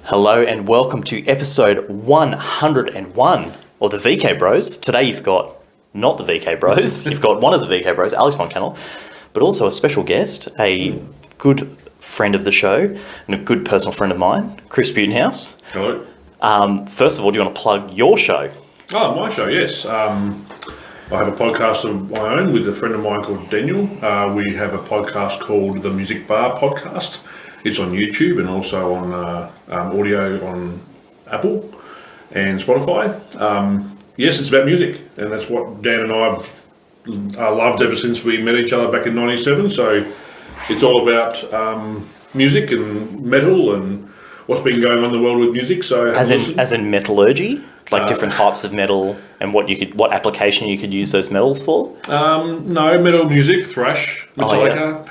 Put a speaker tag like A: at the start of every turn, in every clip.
A: Hello and welcome to episode 101 of the VK Bros. Today you've got not the VK Bros, you've got one of the VK Bros, Alex Von Kennel, but also a special guest, a good friend of the show and a good personal friend of mine, Chris Butenhouse.
B: Hello.
A: First of all, do you want to plug your show?
B: Oh, my show, yes. I have a podcast of my own with a friend of mine called Daniel. We have a podcast called The Music Bar Podcast. It's on YouTube and also on audio on Apple and Spotify. Yes, it's about music, and that's what Dan and I have loved ever since we met each other back in '97. So it's all about music and metal and what's been going on in the world with music. So
A: as in metallurgy, like different types of metal and what application you could use those metals for.
B: No, metal music, thrash, Metallica,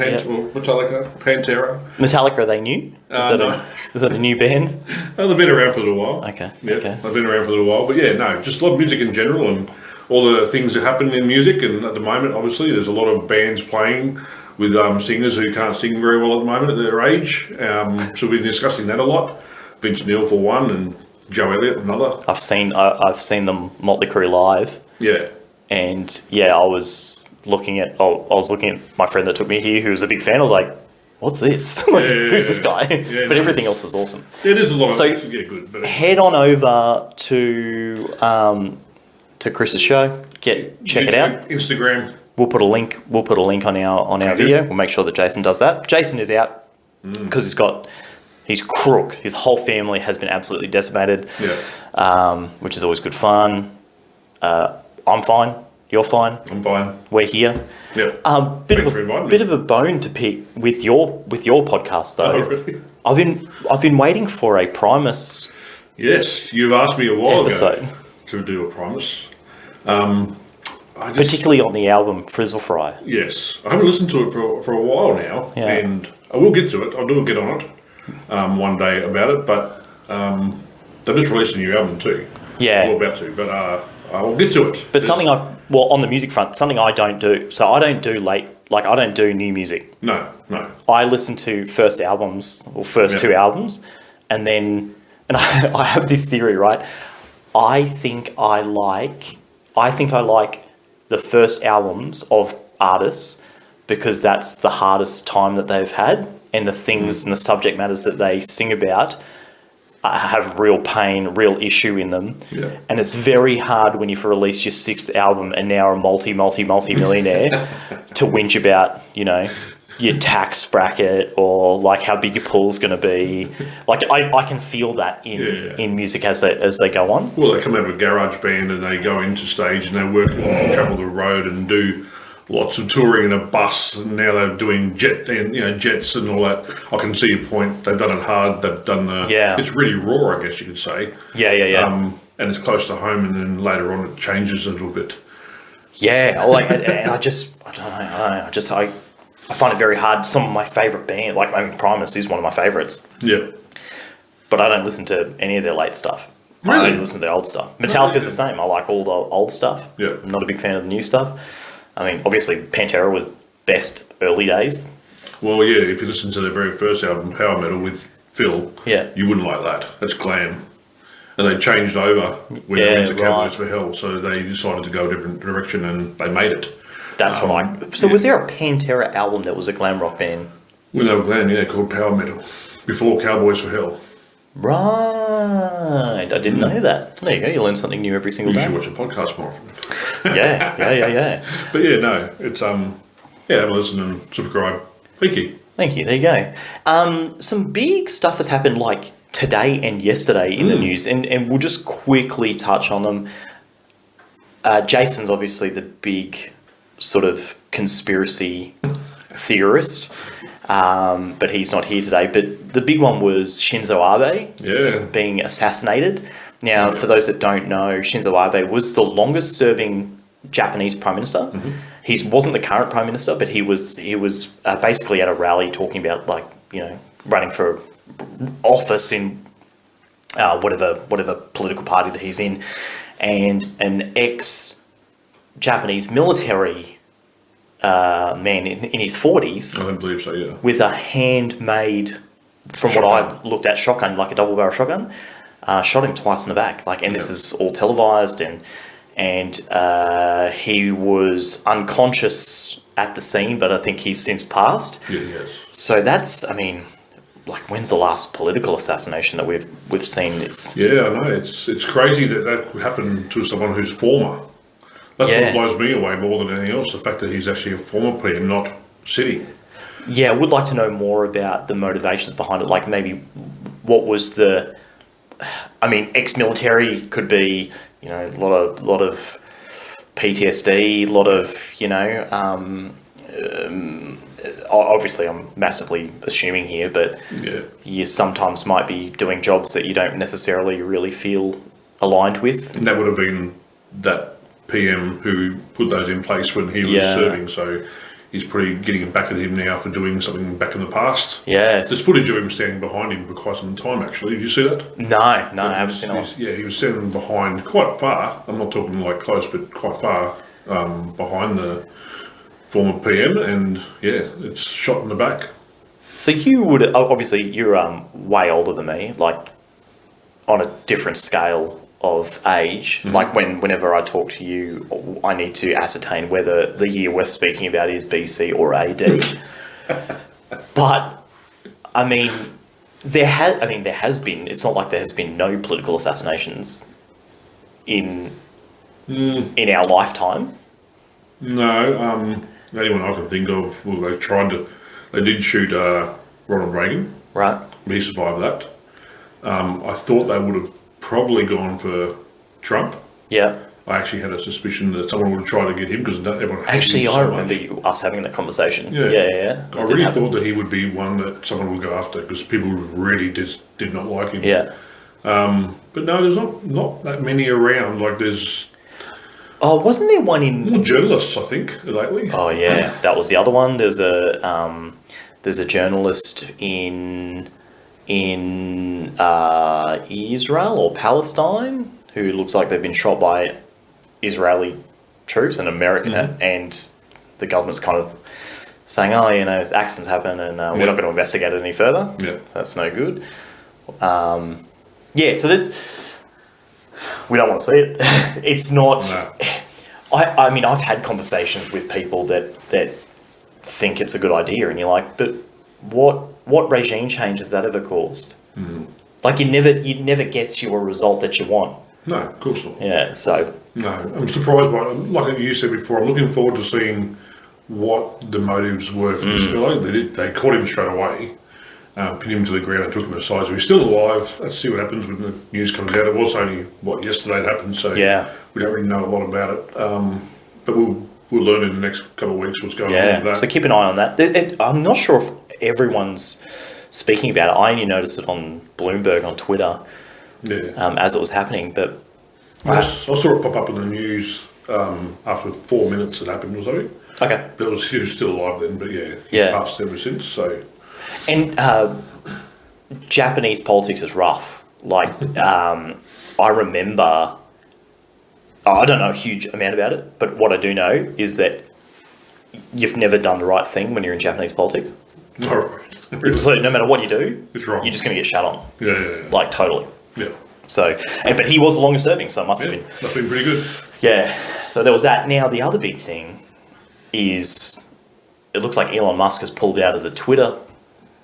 B: Metallica, Pantera.
A: Metallica, are they new? Is that a new band?
B: Well, they've been around for a little while.
A: Okay.
B: Yeah,
A: Okay.
B: they've been around for a little while. But yeah, no, just love music in general and all the things that happen in music. And at the moment, obviously, there's a lot of bands playing with singers who can't sing very well at the moment at their age. So we've been discussing that a lot. Vince Neil for one, and Joe Elliott another.
A: I've seen them Motley Crue live.
B: Yeah.
A: And yeah, I was looking at my friend that took me here, who was a big fan. I was like, "What's this? Who's this guy?"
B: Yeah,
A: but everything else is awesome.
B: Yeah, it is a lot.
A: So
B: good. But
A: head on over to Chris's show. Check it out.
B: Instagram.
A: We'll put a link on our video. We'll make sure that Jason does that. Jason is out because he's crook. His whole family has been absolutely decimated.
B: Yeah.
A: Which is always good fun. I'm fine. You're fine.
B: I'm fine.
A: We're here.
B: Yeah.
A: Bit of a bone to pick with your podcast though.
B: Oh, really?
A: I've been waiting for a Primus.
B: Yes, you've asked me a while
A: episode
B: ago to do a Primus.
A: Particularly on the album Frizzle Fry.
B: Yes, I haven't listened to it for a while now, and I will get to it. I'll do a get on it one day about it, but they've just released a new album too.
A: Yeah.
B: We're about to, but I'll get to it.
A: But on the music front, something I don't do. So I don't do I don't do new music.
B: No.
A: I listen to first two albums, and then I have this theory, right? I think I like the first albums of artists because that's the hardest time that they've had, and the things and the subject matters that they sing about have real pain, real issue in them.
B: Yeah.
A: And it's very hard when you've released your sixth album and now are a multi-millionaire to whinge about, your tax bracket or like how big your pool's going to be. Like I can feel that in music as they go on.
B: Well, they come out of a garage band and they go into stage and they work and travel the road and do lots of touring in a bus, and now they're doing jets and all that. I can see your point. They've done it hard. They've done it's really raw, I guess you could say.
A: Yeah.
B: And it's close to home, and then later on it changes a little bit.
A: Yeah, and I don't know. I find it very hard. Some of my favourite bands, Primus is one of my favourites.
B: Yeah.
A: But I don't listen to any of their late stuff.
B: Really?
A: I only listen to their old stuff. Metallica's the same. I like all the old stuff.
B: Yeah.
A: I'm not a big fan of the new stuff. I mean, obviously, Pantera was best early days.
B: Well, yeah, if you listen to their very first album, Power Metal, with Phil, you wouldn't like that. That's glam. And they changed over when they went to Cowboys for Hell, so they decided to go a different direction, and they made it.
A: That's So was there a Pantera album that was a glam rock band?
B: When they were glam, called Power Metal, before Cowboys for Hell.
A: Right, I didn't know that. There you go, you learn something new every single day.
B: You should watch a podcast more often.
A: Yeah.
B: But yeah, no, it's have a listen and subscribe. Thank you.
A: There you go. Some big stuff has happened like today and yesterday in the news, and we'll just quickly touch on them. Jason's obviously the big sort of conspiracy theorist, but he's not here today. But the big one was Shinzo Abe being assassinated. Now, for those that don't know, Shinzo Abe was the longest serving Japanese prime minister. Mm-hmm. He wasn't the current prime minister, but he was basically at a rally talking about running for office in whatever political party that he's in, and an ex-Japanese military man in his 40s.
B: I don't believe so. Yeah.
A: With a handmade from what I looked at, shotgun, like a double barrel shotgun, shot him twice in the back. Like, and this is all televised, and he was unconscious at the scene, but I think he's since passed.
B: Yeah, yes.
A: So that's, I mean, like, when's the last political assassination that we've seen this?
B: Yeah, I know. It's crazy that happened to someone who's former. That's what blows me away more than anything else. The fact that he's actually a former PM, not sitting.
A: Yeah, I would like to know more about the motivations behind it. Like, maybe what was the... I mean, ex-military could be, you know, a lot of PTSD, a lot of, you know... obviously, I'm massively assuming here, but you sometimes might be doing jobs that you don't necessarily really feel aligned with.
B: And that would have been that PM who put those in place when he was serving, so... He's probably getting back at him now for doing something back in the past.
A: Yes.
B: There's footage of him standing behind him for quite some time, actually. Did you see that?
A: No, I haven't seen it.
B: Yeah, he was standing behind quite far. I'm not talking like close, but quite far behind the former PM, and yeah, it's shot in the back.
A: So you would, obviously, you're way older than me, like on a different scale of age. Mm-hmm. Like whenever I talk to you, I need to ascertain whether the year we're speaking about is BC or AD. But I mean, there has been. It's not like there has been no political assassinations in our lifetime.
B: No, anyone I can think of. Well, they did shoot Ronald Reagan.
A: Right.
B: He survived that. I thought they would have probably gone for Trump.
A: Yeah.
B: I actually had a suspicion that someone would try to get him because everyone.
A: Actually, I remember us having that conversation. Yeah.
B: I really thought that he would be one that someone would go after because people really did not like him.
A: Yeah.
B: But no, there's not that many around. Like there's.
A: Oh, wasn't there one in
B: more journalists? I think lately.
A: Oh yeah, that was the other one. There's a journalist in Israel or Palestine who looks like they've been shot by Israeli troops and American, and the government's kind of saying, oh, you know, accidents happen and we're not going to investigate it any further.
B: Yeah.
A: So that's no good. So there's... We don't want to see it. It's not... No. I mean, I've had conversations with people that think it's a good idea, and you're like, but what regime change has that ever caused? Mm. Like, it never gets you a result that you want.
B: No, of course not.
A: Yeah, so...
B: No, I'm surprised by it. Like you said before, I'm looking forward to seeing what the motives were for this fellow. They caught him straight away, pinned him to the ground and took him aside. So he's still alive. Let's see what happens when the news comes out. It was only, yesterday it happened, so we don't really know a lot about it. But we'll learn in the next couple of weeks what's going on with that.
A: So keep an eye on that. I'm not sure if everyone's speaking about it. I only noticed it on Bloomberg on Twitter as it was happening. But
B: I saw it pop up in the news after 4 minutes it happened or something.
A: Okay.
B: But he was still alive then, but he's passed ever since. So.
A: And Japanese politics is rough. Like, I remember... I don't know a huge amount about it, but what I do know is that you've never done the right thing when you're in Japanese politics.
B: All right.
A: So no matter what you do,
B: it's wrong.
A: You're just going to get shut on.
B: Yeah.
A: Like, totally.
B: Yeah.
A: So, but he was the longest serving, so it must have been...
B: That's been pretty good.
A: Yeah. So there was that. Now, the other big thing is it looks like Elon Musk has pulled out of the Twitter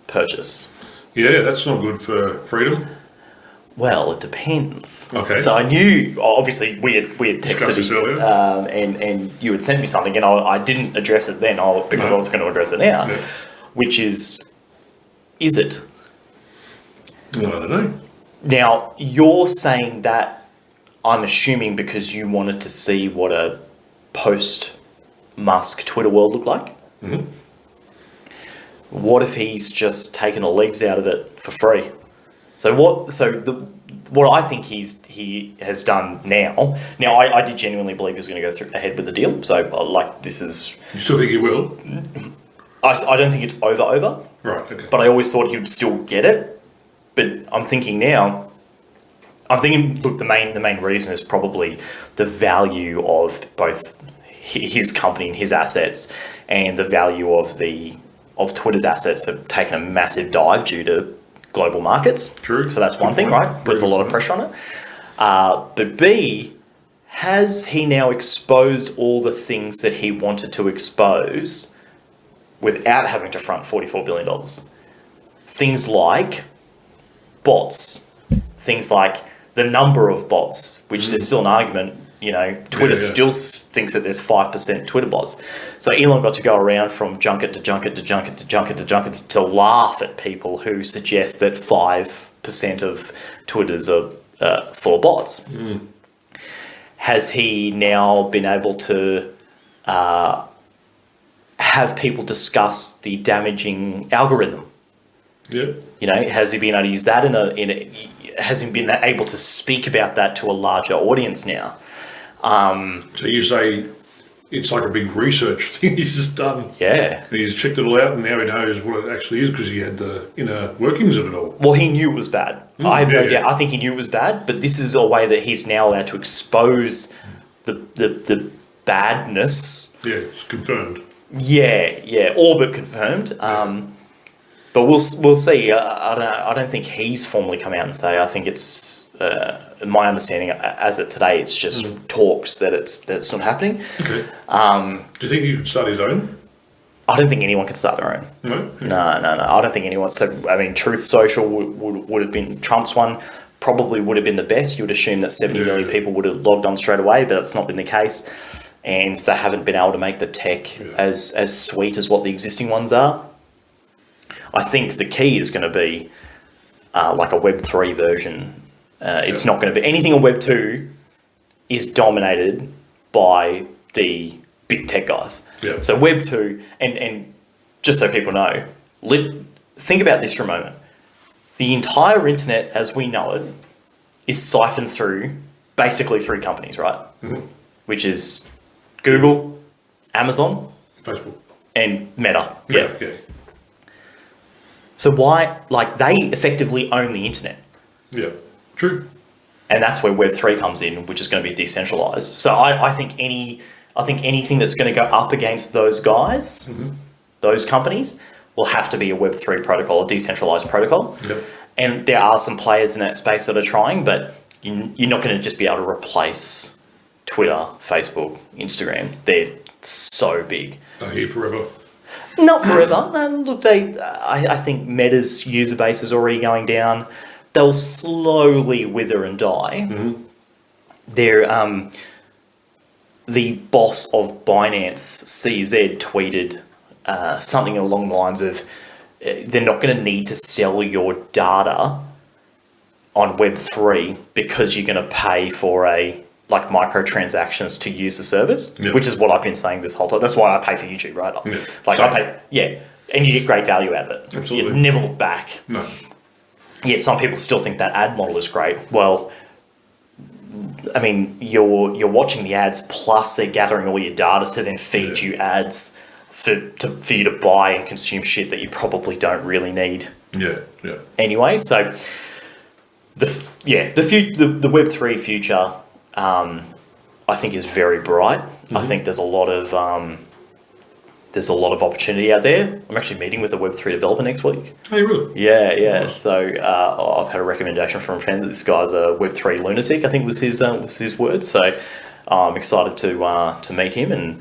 A: purchase.
B: Yeah, that's not good for freedom.
A: Well, it depends.
B: Okay.
A: So I knew, obviously, we had texted
B: this earlier.
A: and you had sent me something, and I didn't address it then because I was going to address it now, which is it?
B: I don't know.
A: Now, you're saying that, I'm assuming, because you wanted to see what a post-Musk Twitter world looked like?
B: Mm-hmm.
A: What if he's just taken the legs out of it for free? So what I think he has done now. Now I did genuinely believe he was going to go ahead with the deal. So this is.
B: You still think he will?
A: I don't think it's over.
B: Right. Okay.
A: But I always thought he would still get it. But I'm thinking now. Look, the main reason is probably the value of both his company and his assets, and the value of Twitter's assets have taken a massive dive due to global markets.
B: True.
A: So that's one thing, right? Puts a lot of pressure on it. But B, has he now exposed all the things that he wanted to expose without having to front $44 billion? Things like bots, things like the number of bots, which there's still an argument, Twitter still thinks that there's 5% Twitter bots. So Elon got to go around from junket to junket to junket to junket to junket to laugh at people who suggest that 5% of Twitters are full of bots. Has he now been able to have people discuss the damaging algorithm?
B: Yeah.
A: Has he been able to use that has he been able to speak about that to a larger audience now?
B: So you say it's like a big research thing he's just done.
A: Yeah.
B: He's checked it all out and now he knows what it actually is because he had the inner workings of it all.
A: Well, he knew it was bad. I have no doubt. I think he knew it was bad, but this is a way that he's now allowed to expose the badness.
B: Yeah, it's confirmed.
A: Yeah, all but confirmed. But we'll see. I don't think he's formally come out and say. I think it's my understanding as of today. It's just talks that it's not happening.
B: Okay. Do you think he could start his own?
A: I don't think anyone could start their own.
B: No. Okay.
A: No. I don't think anyone. So Truth Social would have been Trump's one. Probably would have been the best. You would assume that 70 million people would have logged on straight away, but that's not been the case. And they haven't been able to make the tech as sweet as what the existing ones are. I think the key is going to be like a Web3 version. It's not going to be anything on Web2 is dominated by the big tech guys.
B: Yeah.
A: So Web2, and just so people know, think about this for a moment. The entire internet as we know it is siphoned through basically three companies, right?
B: Mm-hmm.
A: Which is Google, Amazon,
B: Facebook,
A: and Meta.
B: Yeah.
A: So why, they effectively own the internet.
B: Yeah, true.
A: And that's where Web3 comes in, which is going to be decentralized. So I think anything that's going to go up against those guys, those companies, will have to be a Web3 protocol, a decentralized protocol.
B: Yep.
A: And there are some players in that space that are trying, but you're not going to just be able to replace Twitter, Facebook, Instagram. They're so big.
B: They're here forever.
A: Not forever. Look, I think Meta's user base is already going down. They'll slowly wither and die.
B: Mm-hmm.
A: They're, the boss of Binance, CZ, tweeted something along the lines of, they're not going to need to sell your data on Web3 because you're going to pay for microtransactions to use the service, which is what I've been saying this whole time. That's why I pay for YouTube, right? I pay, and you get great value out of it.
B: Absolutely.
A: You never look back.
B: No.
A: Yet some people still think that ad model is great. Well, you're watching the ads, plus they're gathering all your data to then feed you ads for you to buy and consume shit that you probably don't really need.
B: Yeah.
A: Anyway, so the Web3 future, I think is very bright. I think there's a lot of opportunity out there. I'm actually meeting with a Web3 developer next week.
B: Oh, you really?
A: Yeah. Nice. So I've had a recommendation from a friend that this guy's a Web3 lunatic, I think was his words. So I'm excited to meet him and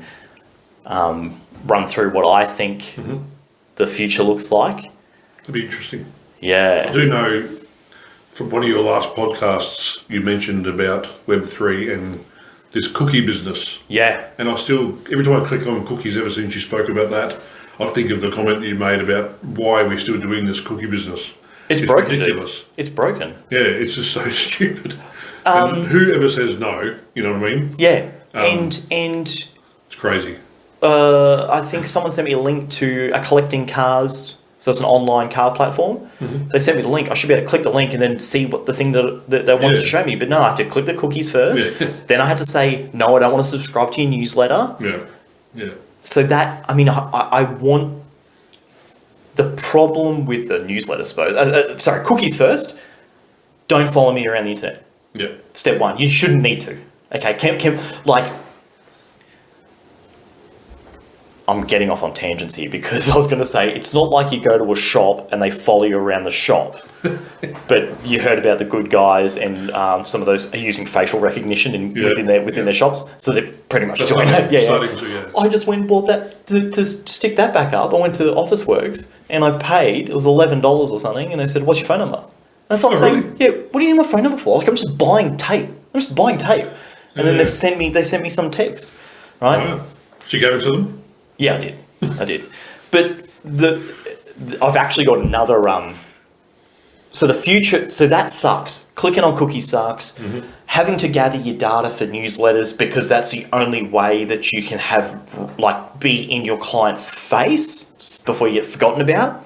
A: run through what I think the future looks like.
B: That'd be interesting.
A: Yeah.
B: I do know from one of your last podcasts you mentioned about Web3 and this cookie business.
A: Yeah.
B: And every time I click on cookies ever since you spoke about that, I think of the comment you made about why we're still doing this cookie business.
A: It's broken,
B: ridiculous.
A: Dude. It's broken.
B: Yeah, it's just so stupid. And whoever says no, you know what I mean?
A: Yeah. And
B: it's crazy.
A: I think someone sent me a link to a collecting cars. So it's an online car platform. They sent me the link. I should be able to click the link and then see what the thing that they wanted to show me. But no, I had to click the cookies first. Yeah. Then I had to say, no, I don't want to subscribe to your newsletter.
B: Yeah.
A: So that, I want the problem with the newsletter, cookies first. Don't follow me around the internet.
B: Yeah.
A: Step one, you shouldn't need to. Okay, I'm getting off on tangents here because I was going to say it's not like you go to a shop and they follow you around the shop. But you heard about the good guys and some of those are using facial recognition within their shops, so they're pretty much doing that. I just went and bought that to stick that back up. I went to Officeworks and I paid. It was $11 or something, and they said, "What's your phone number?" And I felt saying,
B: really?
A: "Yeah, what do you need my phone number for? Like I'm just buying tape. And then they sent me some text, right?
B: Wow. So you gave it to them?
A: Yeah, I did. But I've actually got another. So the future. So that sucks. Clicking on cookies sucks.
B: Mm-hmm.
A: Having to gather your data for newsletters because that's the only way that you can have be in your client's face before you get forgotten about.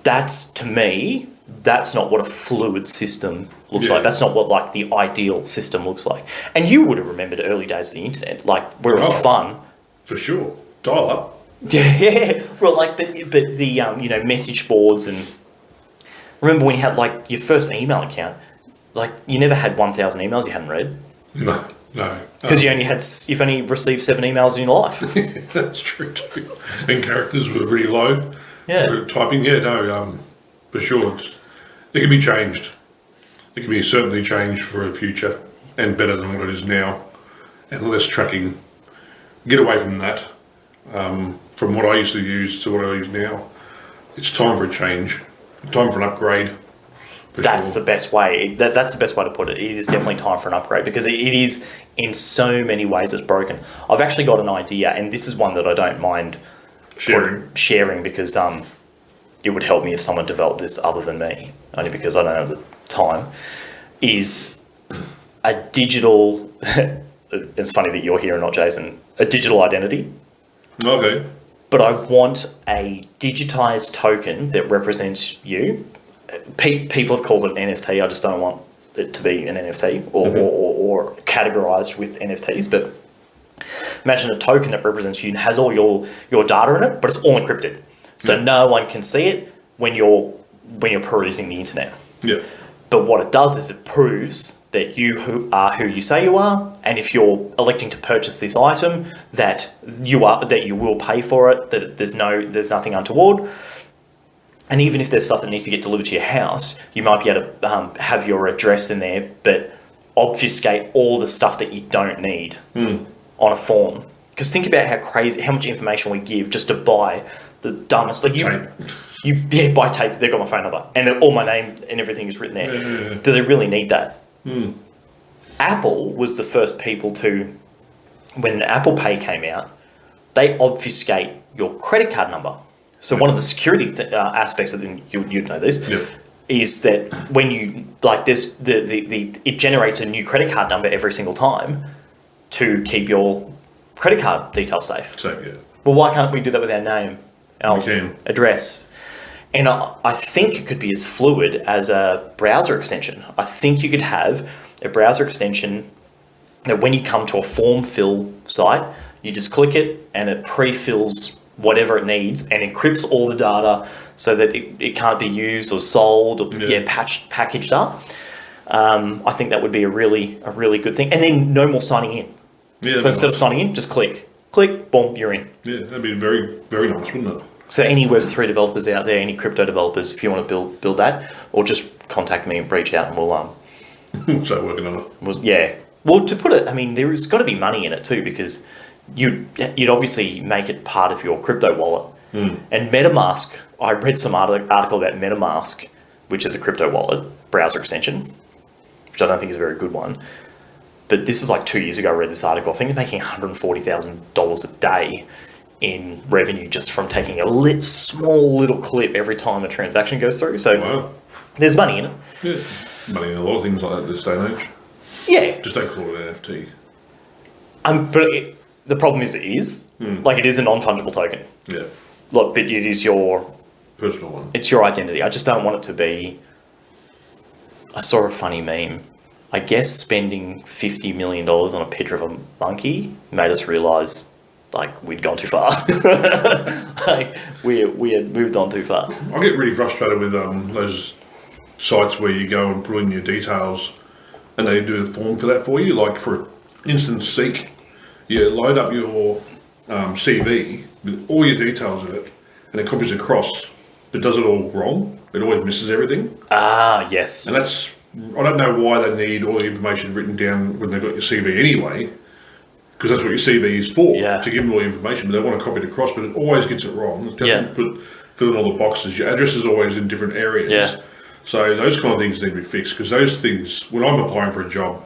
A: That's, to me, that's not what a fluid system looks like. That's not what the ideal system looks like. And you would have remembered early days of the internet, where it was fun.
B: For sure. Dial up.
A: Yeah. Well, but the message boards, and remember when you had your first email account, you never had 1,000 emails you hadn't read.
B: No.
A: Because you've only received 7 emails in your life.
B: That's true too. And characters were really low.
A: Yeah.
B: Typing, for sure. It can be changed. It can be certainly changed for the future and better than what it is now. And less tracking. Get away from that. From what I used to use to what I use now. It's time for a change. Time for an upgrade.
A: That's the best way. That's the best way to put it. It is definitely time for an upgrade because it is in so many ways it's broken. I've actually got an idea, and this is one that I don't mind sharing because it would help me if someone developed this other than me, only because I don't have the time, is a digital, it's funny that you're here and not Jason, a digital identity.
B: Okay.
A: But I want a digitized token that represents you. People have called it an NFT. I just don't want it to be an NFT or categorized with NFTs. But imagine a token that represents you and has all your data in it, but it's all encrypted. So no one can see it when you're perusing the internet.
B: Yeah.
A: But what it does is it proves that you are who you say you are, and if you're electing to purchase this item, that you will pay for it, that there's nothing untoward. And even if there's stuff that needs to get delivered to your house, you might be able to have your address in there, but obfuscate all the stuff that you don't need on a form. Because think about how much information we give just to buy the dumbest.
B: Tape.
A: You buy tape. They've got my phone number, and all my name and everything is written there. Yeah. Do they really need that? Apple was the first people to, when Apple Pay came out, they obfuscate your credit card number. So one of the security aspects of you'd know this is that when you it generates a new credit card number every single time to keep your credit card details safe. Well, why can't we do that with our name, our address? And I think it could be as fluid as a browser extension. I think you could have a browser extension that when you come to a form fill site, you just click it and it pre-fills whatever it needs and encrypts all the data so that it can't be used or sold or packaged up. I think that would be a really good thing. And then no more signing in. Yeah, so instead of signing in, just click, boom, you're in.
B: Yeah, that'd be very, very nice, wouldn't it?
A: So any Web3 developers out there, any crypto developers, if you want to build that, or just contact me and reach out and we'll
B: start working on it.
A: Yeah. Well, to put it, I mean, there's got to be money in it too, because you'd obviously make it part of your crypto wallet. And MetaMask, I read some article about MetaMask, which is a crypto wallet browser extension, which I don't think is a very good one. But this is 2 years ago I read this article. I think they're making $140,000 a day in revenue just from taking a small little clip every time a transaction goes through. So there's money in it.
B: Yeah, money in a lot of things like that this day and age.
A: Yeah.
B: Just don't call it NFT.
A: But the problem is it is. It is a non-fungible token.
B: Yeah.
A: But it is your...
B: personal one.
A: It's your identity. I just don't want it to be... I saw a funny meme. I guess spending $50 million on a picture of a monkey made us realise, we'd gone too far. We had moved on too far.
B: I get really frustrated with those sites where you go and put in your details and they do the form for that for you. For instance, Seek, you load up your CV with all your details of it, and it copies across, but does it all wrong. It always misses everything.
A: Ah, yes.
B: And that's, I don't know why they need all the information written down when they've got your CV anyway, because that's what your CV is for, to give them all the information, but they want to copy it across, but it always gets it wrong. It doesn't fill in all the boxes. Your address is always in different areas.
A: Yeah.
B: So those kind of things need to be fixed, because those things, when I'm applying for a job,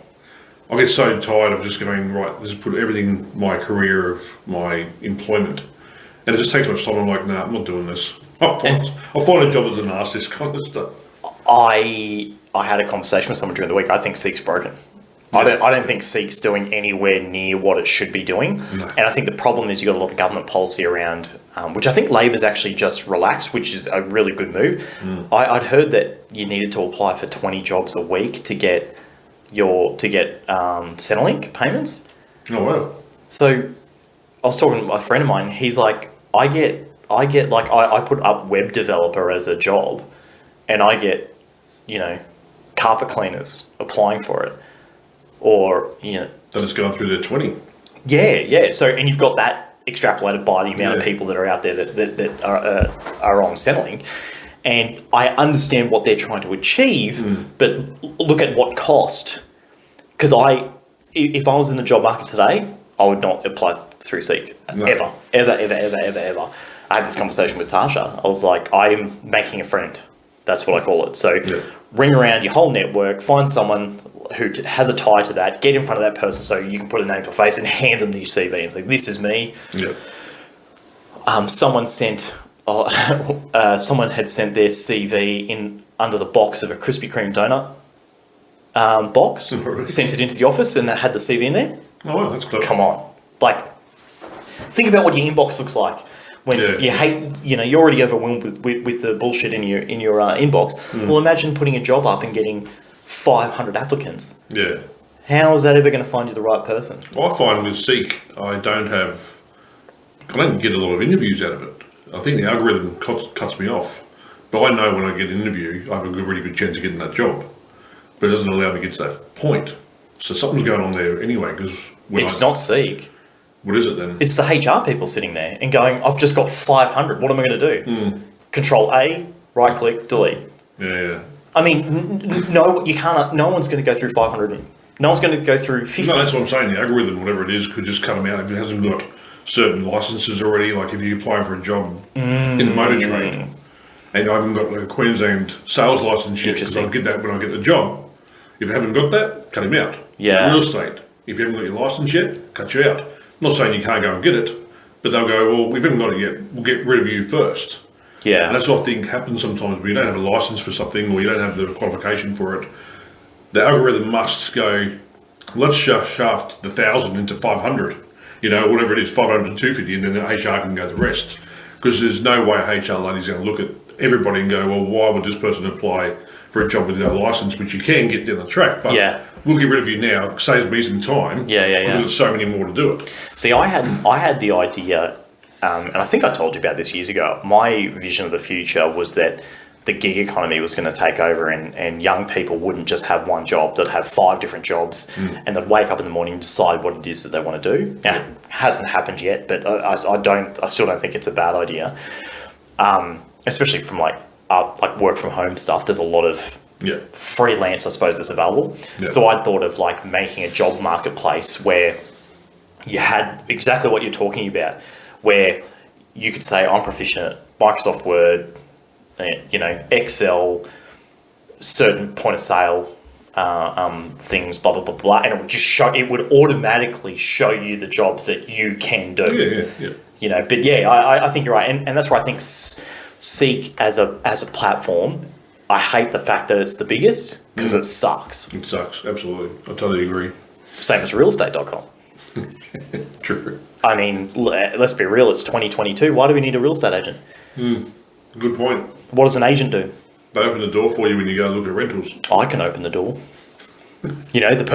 B: I get so tired of just going, right, just put everything, my career of my employment, and it just takes much time. I'm like, nah, I'm not doing this. I'll find a job that doesn't ask this kind of stuff.
A: I had a conversation with someone during the week. I think Seek's broken. Yeah. I don't think Seek's doing anywhere near what it should be doing. No. And I think the problem is you've got a lot of government policy around, which I think Labor's actually just relaxed, which is a really good move. I'd heard that you needed to apply for 20 jobs a week to get Centrelink payments.
B: Oh wow!
A: So I was talking to a friend of mine. He's like, I put up web developer as a job, and I get, carpet cleaners applying for it, or
B: Then it's going through the 20.
A: Yeah. So and you've got that extrapolated by the amount of people that are out there that are on Centrelink. And I understand what they're trying to achieve, but look at what cost. Because if I was in the job market today, I would not apply through Seek. No. Ever. I had this conversation with Tasha. I was like, I'm making a friend. That's what I call it. So ring around your whole network, find someone who has a tie to that, get in front of that person so you can put a name to a face and hand them the CV and say, this is me. Yeah. Someone had sent their CV in under the box of a Krispy Kreme donut box, sent it into the office, and had the CV in there.
B: Oh, that's clever.
A: Come on, think about what your inbox looks like when you hate. You're already overwhelmed with the bullshit in your inbox. Well, imagine putting a job up and getting 500 applicants. Yeah. How is that ever going to find you the right person?
B: Well, I find with Seek, I don't get a lot of interviews out of it. I think the algorithm cuts me off, but I know when I get an interview, I have a really good chance of getting that job. But it doesn't allow me to get to that point. So something's going on there anyway. Because
A: it's not Seek.
B: What is it then?
A: It's the HR people sitting there and going, I've just got 500. What am I going to do? Control A, right click, delete.
B: Yeah.
A: I mean, no, you can't. No one's going to go through 500. No one's going to go through 50.
B: No, that's what I'm saying. The algorithm, whatever it is, could just cut them out if it hasn't got certain licenses already. Like if you apply for a job in the motor trade, and I haven't got a Queensland sales license yet, because I'll get that when I get the job. If you haven't got that, cut him out.
A: Yeah.
B: Real estate. If you haven't got your license yet, cut you out. I'm not saying you can't go and get it, but they'll go, well, we haven't got it yet. We'll get rid of you first.
A: Yeah.
B: And that's what I think happens sometimes when you don't have a license for something or you don't have the qualification for it. The algorithm must go, let's shaft the 1,000 into 500. Whatever it is, 500 to 250, and then the HR can go the rest. Because there's no way a HR lady's going to look at everybody and go, well, why would this person apply for a job with no license, which you can get down the track, but we'll get rid of you now. It saves me some time.
A: Yeah.
B: Because there's so many more to do it.
A: See, I had the idea, and I think I told you about this years ago. My vision of the future was that the gig economy was going to take over, and young people wouldn't just have one job; they'd have 5 different jobs, and they'd wake up in the morning and decide what it is that they want to do. Now, it hasn't happened yet, but I still don't think it's a bad idea. Especially from like work from home stuff. There's a lot of freelance, I suppose, that's available. Yeah. So I thought of like making a job marketplace where you had exactly what you're talking about, where you could say I'm proficient at Microsoft Word, Excel, certain point of sale things, blah blah blah blah, and it would automatically show you the jobs that you can do.
B: Yeah.
A: But I think you're right, and that's where I think Seek as a platform, I hate the fact that it's the biggest because it sucks.
B: It sucks, absolutely. I totally agree.
A: Same as realestate.com.
B: True.
A: I mean, let's be real, it's 2022. Why do we need a real estate agent?
B: Good point.
A: What does an agent do?
B: They open the door for you when you go look at rentals.
A: I can open the door. The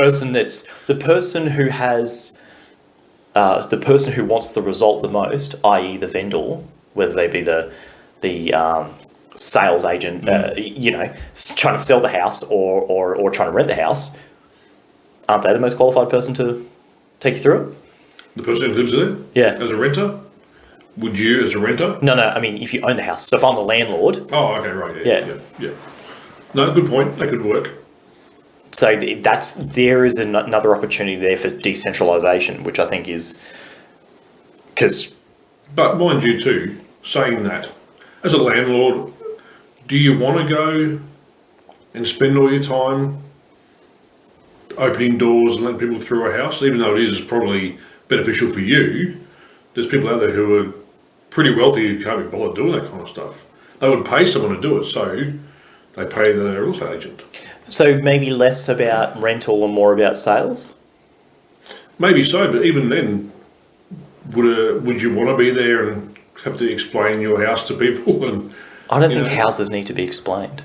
A: person who wants the result the most, i.e. the vendor, whether they be the sales agent, trying to sell the house or trying to rent the house, aren't they the most qualified person to take you through it?
B: The person who lives there?
A: Yeah.
B: As a renter? Would you as a renter?
A: No, I mean, if you own the house. So if I'm the landlord...
B: Oh, okay, right.
A: Yeah.
B: Yeah. No, good point. That could work.
A: So there is another opportunity there for decentralisation, which I think is...
B: But mind you too, saying that, as a landlord, do you want to go and spend all your time opening doors and letting people through a house, even though it is probably beneficial for you? There's people out there who are pretty wealthy who can't be bothered doing that kind of stuff. They would pay someone to do it, so they pay the real estate agent. So
A: maybe less about rental and more about sales?
B: Maybe so, but even then, would you want to be there and have to explain your house to people? And
A: I don't think houses need to be explained.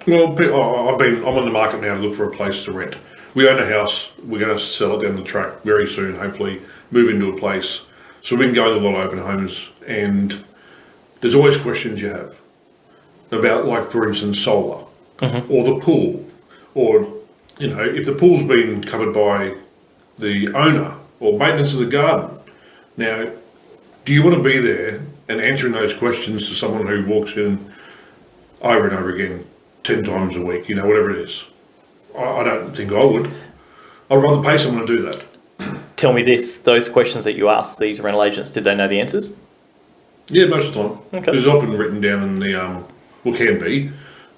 B: Well, I'm on the market now to look for a place to rent. We own a house. We're going to sell it down the track very soon, hopefully move into a place. So we've been going to a lot of open homes, and there's always questions you have about, like, for instance, solar or the pool, or, if the pool's been covered by the owner or maintenance of the garden. Now, do you want to be there and answering those questions to someone who walks in over and over again 10 times a week, whatever it is? I don't think I would. I'd rather pay someone to do that.
A: Tell me this, those questions that you asked these rental agents, did they know the answers?
B: Yeah, most of the time.
A: Okay.
B: It's often written down in the, can be,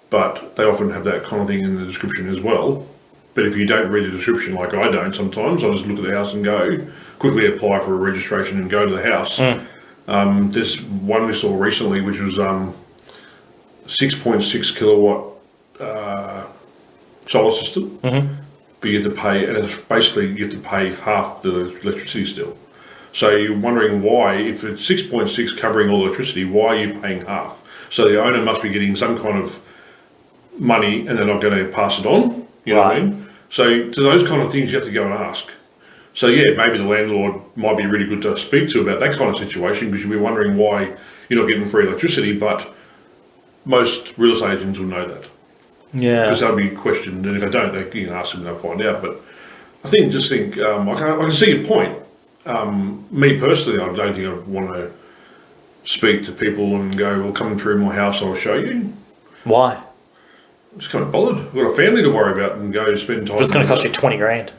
B: but they often have that kind of thing in the description as well. But if you don't read the description, like I don't sometimes, I'll just look at the house and go, quickly apply for a registration and go to the house. There's one we saw recently, which was 6.6 kilowatt solar system. But you have to pay, and it's basically you have to pay half the electricity still. So you're wondering why, if it's 6.6 covering all electricity, why are you paying half? So the owner must be getting some kind of money and they're not going to pass it on. You know what I mean? So to those kind of things, you have to go and ask. So yeah, maybe the landlord might be really good to speak to about that kind of situation, because you'll be wondering why you're not getting free electricity, but most real estate agents will know that.
A: Yeah.
B: Because they'll be questioned, and if they don't, you can ask them and they'll find out. But I think, I can see your point. Me personally, I don't think I want to speak to people and go, well, come through my house, I'll show you.
A: Why?
B: I'm just kind of bothered. I've got a family to worry about and go spend time.
A: But it's going to cost you 20 grand.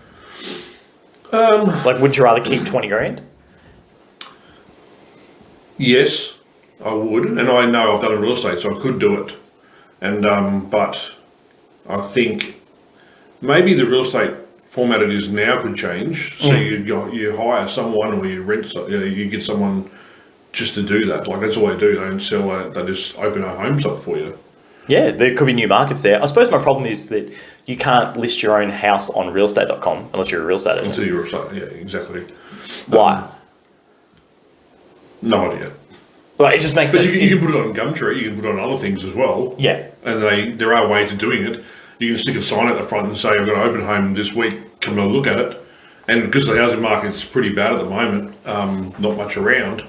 A: Wouldn't you rather keep 20 grand?
B: Yes, I would. And I know I've done real estate, so I could do it. And but I think maybe the real estate format it is now could change. So you hire someone, or you rent, you get someone just to do that. Like, that's all they do. They don't sell it. They just open our homes up for you. Yeah,
A: there could be new markets there. I suppose my problem is that you can't list your own house on realestate.com unless you're a real estate agent.
B: Until you're exactly.
A: Why?
B: No idea.
A: Well, it just makes sense.
B: You can put it on Gumtree, you can put it on other things as well.
A: Yeah.
B: And there are ways of doing it. You can stick a sign at the front and say, I've got an open home this week, come and look at it. And because the housing market's pretty bad at the moment, not much around,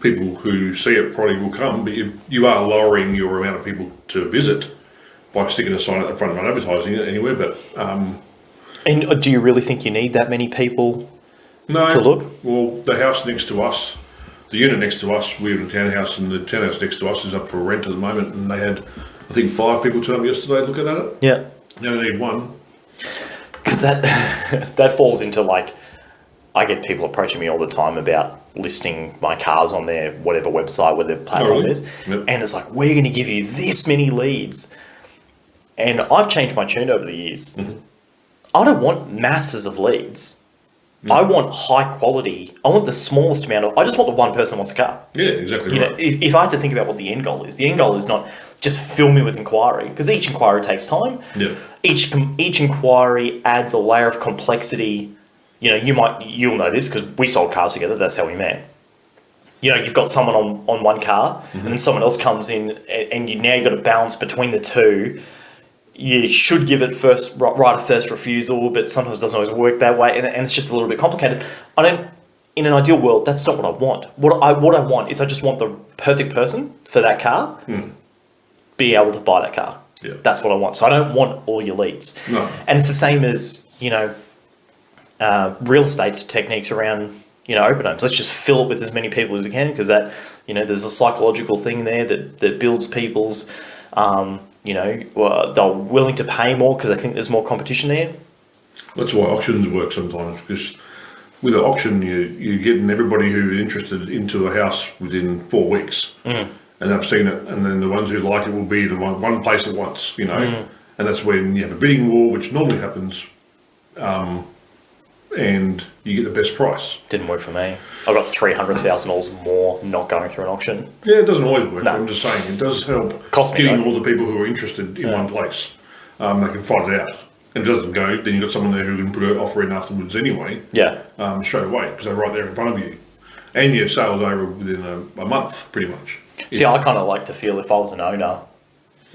B: people who see it probably will come, but you are lowering your amount of people to visit by sticking a sign at the front and not advertising it anywhere. But
A: and do you really think you need that many people to look?
B: Well, the house next to us, the unit next to us, we have a townhouse, and the townhouse next to us is up for rent at the moment, and they had, I think, 5 people turn up yesterday looking at it.
A: Yeah.
B: You only need one.
A: Because that falls into, like, I get people approaching me all the time about listing my cars on their whatever website, where their platform is. Yep. And it's like, we're going to give you this many leads. And I've changed my tune over the years. I don't want masses of leads. I want high quality. I want the smallest amount of... I just want the one person who wants a car.
B: Yeah, exactly right.
A: If I had to think about what the end goal is, the end goal is not just fill me with inquiry, because each inquiry takes time.
B: Yeah.
A: Each inquiry adds a layer of complexity. You'll know this because we sold cars together. That's how we met. You've got someone on one car, and then someone else comes in, and you've got to balance between the two. You should give it right of first refusal, but sometimes it doesn't always work that way, and it's just a little bit complicated. In an ideal world, that's not what I want. What I want is I just want the perfect person for that car, be able to buy that car.
B: Yeah.
A: That's what I want. So I don't want all your leads.
B: No.
A: And it's the same as, real estate's techniques around, open homes. Let's just fill it with as many people as we can, because that, there's a psychological thing there that builds people's, they're willing to pay more because they think there's more competition there.
B: That's why auctions work sometimes, because with an auction, you're getting everybody who's interested into a house within 4 weeks. And they've seen it, and then the ones who like it will be in one place at once, and that's when you have a bidding war, which normally happens, and you get the best price.
A: Didn't work for me. I got $300,000 more not going through an auction.
B: Yeah, it doesn't always work.
A: No.
B: I'm just saying, it does help
A: Cost me,
B: getting
A: though.
B: all the people who are interested in one place. They can fight it out. If it doesn't go, then you've got someone there who can put an offer in afterwards anyway.
A: Yeah.
B: Straight away, because they're right there in front of you. And your sale's over within a month, pretty much.
A: See, I kind of like to feel if I was an owner,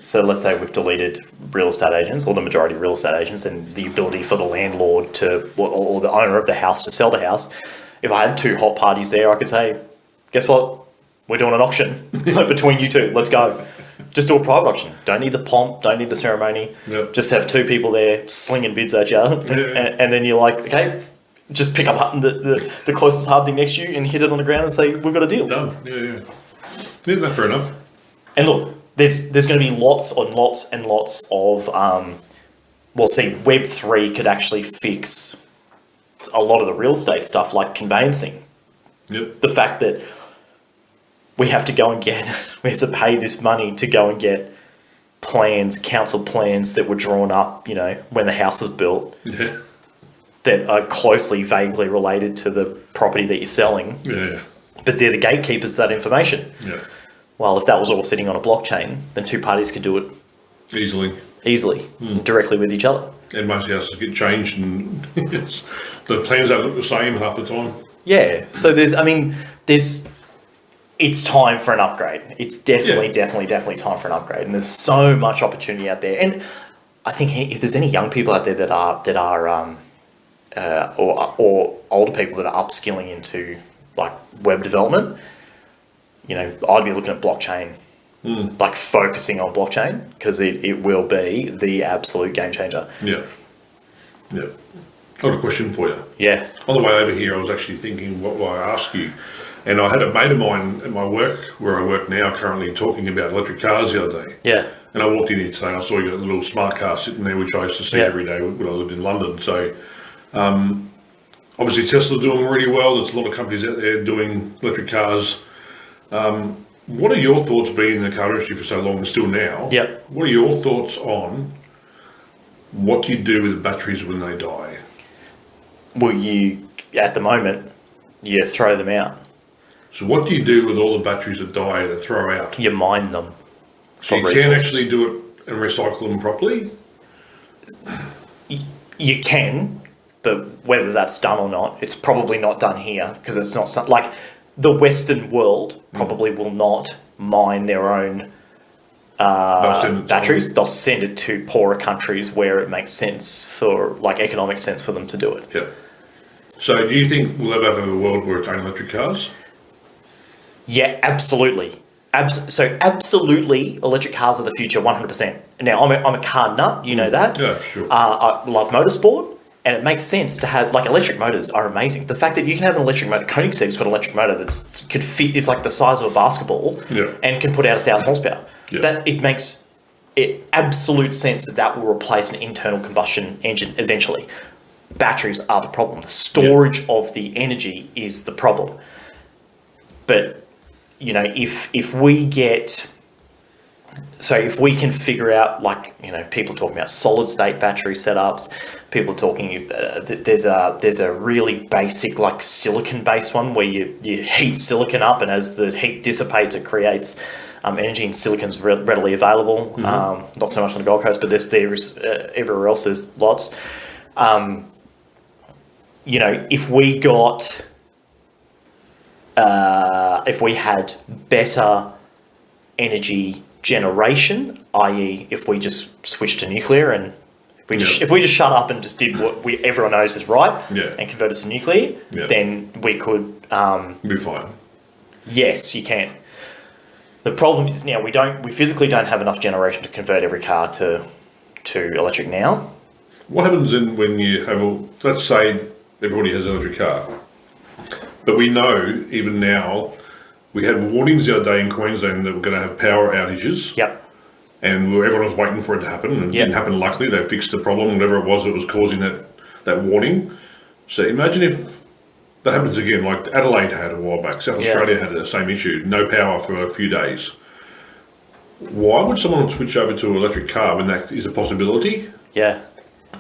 A: so let's say we've deleted real estate agents, or the majority of real estate agents, and the ability for the landlord to, or the owner of the house to sell the house. If I had two hot parties there, I could say, guess what? We're doing an auction between you two. Let's go. Just do a private auction. Don't need the pomp. Don't need the ceremony.
B: Yep.
A: Just have two people there slinging bids at you. And then you're like, okay, just pick up the closest hard thing next to you and hit it on the ground and say, we've got a deal.
B: Done. Yeah, that's fair enough.
A: And look, there's going to be lots and lots and lots of, Web3 could actually fix a lot of the real estate stuff, like conveyancing.
B: Yep.
A: The fact that we have to pay this money to go and get plans, council plans that were drawn up, when the house was built, that are closely, vaguely related to the property that you're selling.
B: Yeah.
A: But they're the gatekeepers of that information.
B: Yeah.
A: Well, if that was all sitting on a blockchain, then two parties could do it
B: easily,
A: directly with each other.
B: And most houses get changed, and the plans don't look the same half the time.
A: Yeah. So it's time for an upgrade. It's definitely time for an upgrade. And there's so much opportunity out there. And I think if there's any young people out there that are or older people that are upskilling into like web development, I'd be looking at blockchain, like focusing on blockchain, because it will be the absolute game changer.
B: Yeah. I've got a question for you.
A: Yeah.
B: On the way over here, I was actually thinking, what will I ask you? And I had a mate of mine at my work, where I work now currently, talking about electric cars the other day.
A: Yeah.
B: And I walked in here today and I saw you got a little smart car sitting there, which I used to see every day when I lived in London. So obviously Tesla's doing really well. There's a lot of companies out there doing electric cars. What are your thoughts, being in the car industry for so long and still now?
A: Yep.
B: What are your thoughts on what you do with the batteries when they die?
A: Well, at the moment, you throw them out.
B: So what do you do with all the batteries that die, that throw out?
A: You mine them.
B: So you can actually do it and recycle them properly?
A: You can, but whether that's done or not, it's probably not done here, because it's not like the Western world probably will not mine their own batteries. They'll send it to poorer countries where it makes sense economic sense for them to do it.
B: Yeah. So do you think we'll ever have a world where it's only electric cars?
A: Yeah, absolutely. Absolutely, electric cars are the future, 100%. Now, I'm a car nut, you know that.
B: Yeah, sure.
A: I love motorsport, and it makes sense to have, electric motors are amazing. The fact that you can have an electric motor, Koenigsegg's got an electric motor is like the size of a basketball, and can put out 1,000 horsepower.
B: Yeah.
A: That it makes absolute sense that will replace an internal combustion engine eventually. Batteries are the problem. The storage of the energy is the problem. But if we can figure out, people talking about solid state battery setups, people talking, there's a really basic silicon based one where you heat silicon up, and as the heat dissipates, it creates energy, and silicon's readily available. Not so much on the Gold Coast, but there's everywhere else there's lots. If we had better energy generation, i.e. if we just switched to nuclear, and if we just shut up and just did what everyone knows is right, and converted to nuclear, then we could
B: be fine.
A: Yes, you can. The problem is now we physically don't have enough generation to convert every car to electric now.
B: What happens then when you have let's say everybody has an electric car. But we know, even now, we had warnings the other day in Queensland that we're going to have power outages.
A: Yep.
B: And everyone was waiting for it to happen, and it didn't happen. Luckily, they fixed the problem, whatever it was that was causing that warning. So imagine if that happens again, like Adelaide had a while back. South Australia had the same issue, no power for a few days. Why would someone switch over to an electric car when that is a possibility?
A: Yeah.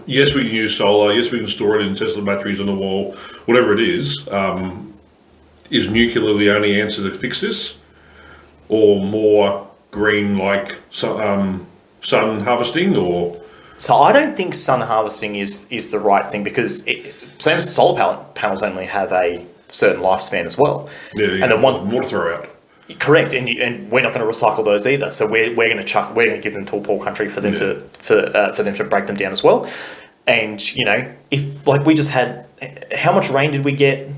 B: Yes, we can use solar. Yes, we can store it in Tesla batteries on the wall. Whatever it is nuclear the only answer to fix this? Or more green, like sun harvesting? Or
A: So I don't think sun harvesting is the right thing, because same as solar panels only have a certain lifespan as well.
B: Yeah,
A: and the one
B: more to throw out.
A: Correct, and we're not going to recycle those either. So we're going to give them to a poor country for them to break them down as well. And if like we just had, how much rain did we get?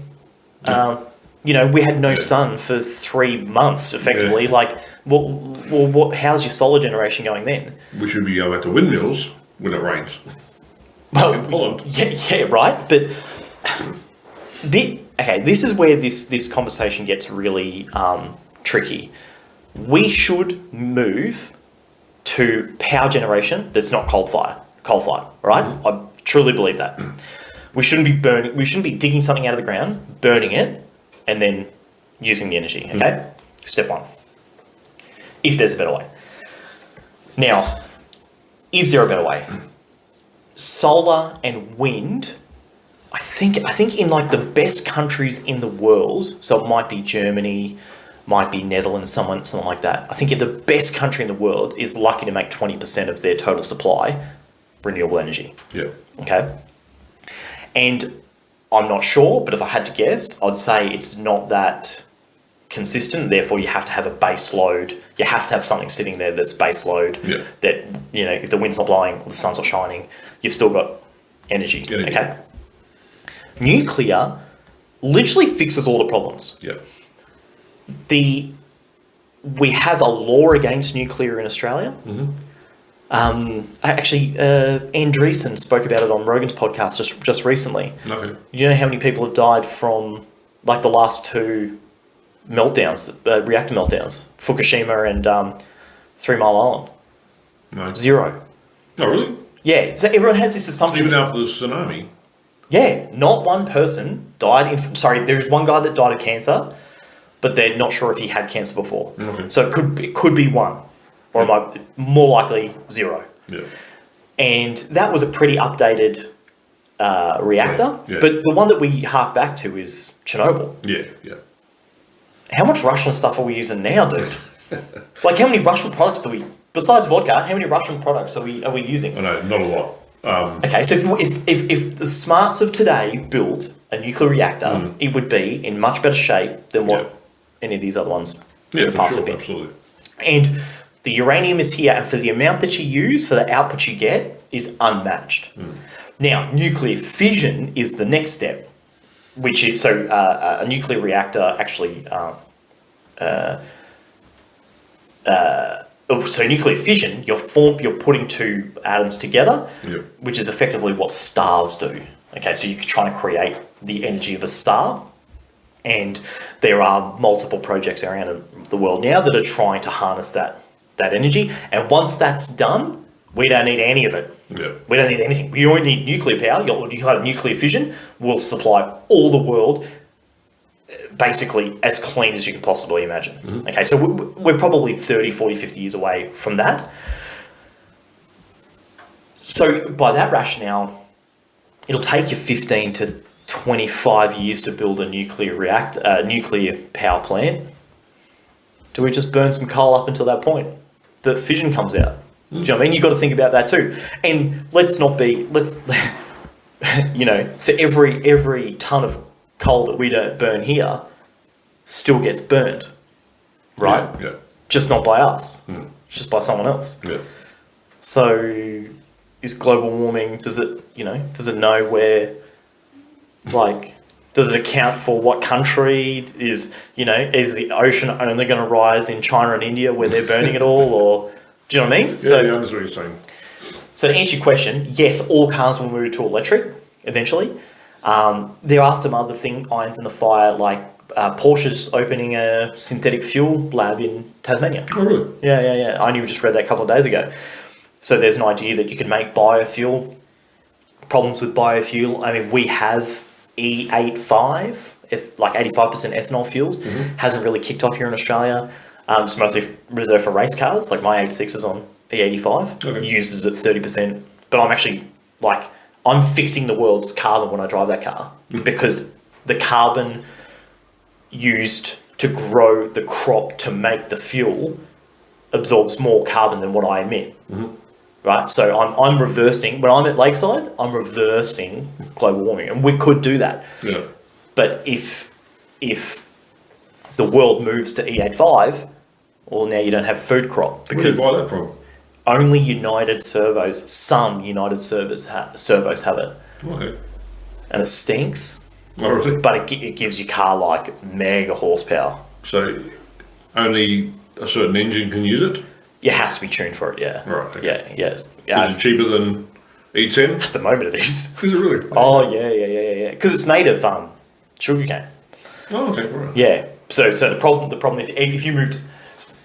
A: We had no sun for 3 months effectively. Yeah. Like, well, how's your solar generation going then?
B: We should be going back to windmills when it rains.
A: Well, yeah, right. But this is where this conversation gets really tricky. We should move to power generation that's not coal fired, right? Mm-hmm. I truly believe that. We shouldn't be digging something out of the ground, burning it, and then using the energy, okay? Mm-hmm. Step one. If there's a better way. Now, is there a better way? Solar and wind, I think in like the best countries in the world, so it might be Germany, might be Netherlands, something like that. I think the best country in the world is lucky to make 20% of their total supply renewable energy. Yeah. Okay. And I'm not sure, but if I had to guess, I'd say it's not that consistent. Therefore, you have to have a base load. You have to have something sitting there that's base load. Yeah. That, if the wind's not blowing or the sun's not shining, you've still got energy. Okay. Nuclear literally fixes all the problems. Yeah. We have a law against nuclear in Australia. Mm-hmm. Actually, Andreessen spoke about it on Rogan's podcast just recently. Okay. You know how many people have died from like the last two meltdowns, reactor meltdowns, Fukushima and 3 Mile Island? No. 0. Oh, really? Yeah. So everyone has this assumption.
B: Even after the tsunami?
A: Yeah. Not one person died. There's one guy that died of cancer, but they're not sure if he had cancer before. Okay. So it could be one, or more likely 0. Yeah. And that was a pretty updated reactor. Yeah. But the one that we hark back to is Chernobyl. Yeah, yeah. How much Russian stuff are we using now, dude? Like, how many Russian products do we, besides vodka, how many Russian products are we using?
B: I know, not a lot.
A: Okay, so if the smarts of today built a nuclear reactor, it would be in much better shape than what any of these other ones pass have been. Absolutely. And the uranium is here, and for the amount that you use, for the output you get, is unmatched. Now, nuclear fission is the next step, which is, a nuclear reactor actually, so nuclear fission, you're putting two atoms together, which is effectively what stars do. Okay, so you're trying to create the energy of a star, and there are multiple projects around the world now that are trying to harness that energy. And once that's done, we don't need any of it. Yeah. We don't need anything. We only need nuclear power. You have nuclear fission will supply all the world basically as clean as you can possibly imagine. Mm-hmm. Okay, so we're probably 30, 40, 50 years away from that. So by that rationale, it'll take you 15 to 25 years to build a nuclear power plant. Do we just burn some coal up until that point? The fission comes out. Do you know what I mean? You've got to think about that too. And for every ton of coal that we don't burn here still gets burned, right? Yeah. Just not by us. Just by someone else. Yeah. So is global warming, does it know where, like, does it account for what country is the ocean only going to rise in China and India where they're burning it all, or do you know what I mean?
B: Yeah, I understand what you're saying.
A: So to answer your question, yes, all cars will move to electric eventually. There are some other irons in the fire, like Porsche's opening a synthetic fuel lab in Tasmania.
B: Oh, really?
A: Yeah. I only just read that a couple of days ago. So there's an idea that you can make biofuel. Problems with biofuel, I mean, we have E85, like 85% ethanol fuels. Hasn't really kicked off here in Australia. It's mostly reserved for race cars. Like my 86 is on E85.
B: Okay.
A: Uses it 30%. But I'm actually, I'm fixing the world's carbon when I drive that car. Because the carbon used to grow the crop to make the fuel absorbs more carbon than what I emit. Right, so I'm reversing, when I'm at Lakeside, I'm reversing global warming, and we could do that.
B: Yeah.
A: But if the world moves to E85, well, now you don't have food crop, because
B: where do you buy that from?
A: only United Servos, some United servos have it,
B: Okay.
A: and it stinks,
B: Oh, really?
A: but it gives your car like mega horsepower.
B: So only a certain engine can use it?
A: It has to be tuned for it, yeah.
B: Right, okay.
A: Yeah.
B: Is it cheaper than E10?
A: At the moment it is.
B: Is it really?
A: Oh, yeah. Because it's made of sugarcane.
B: Oh, okay, right.
A: Yeah. So the problem if you moved,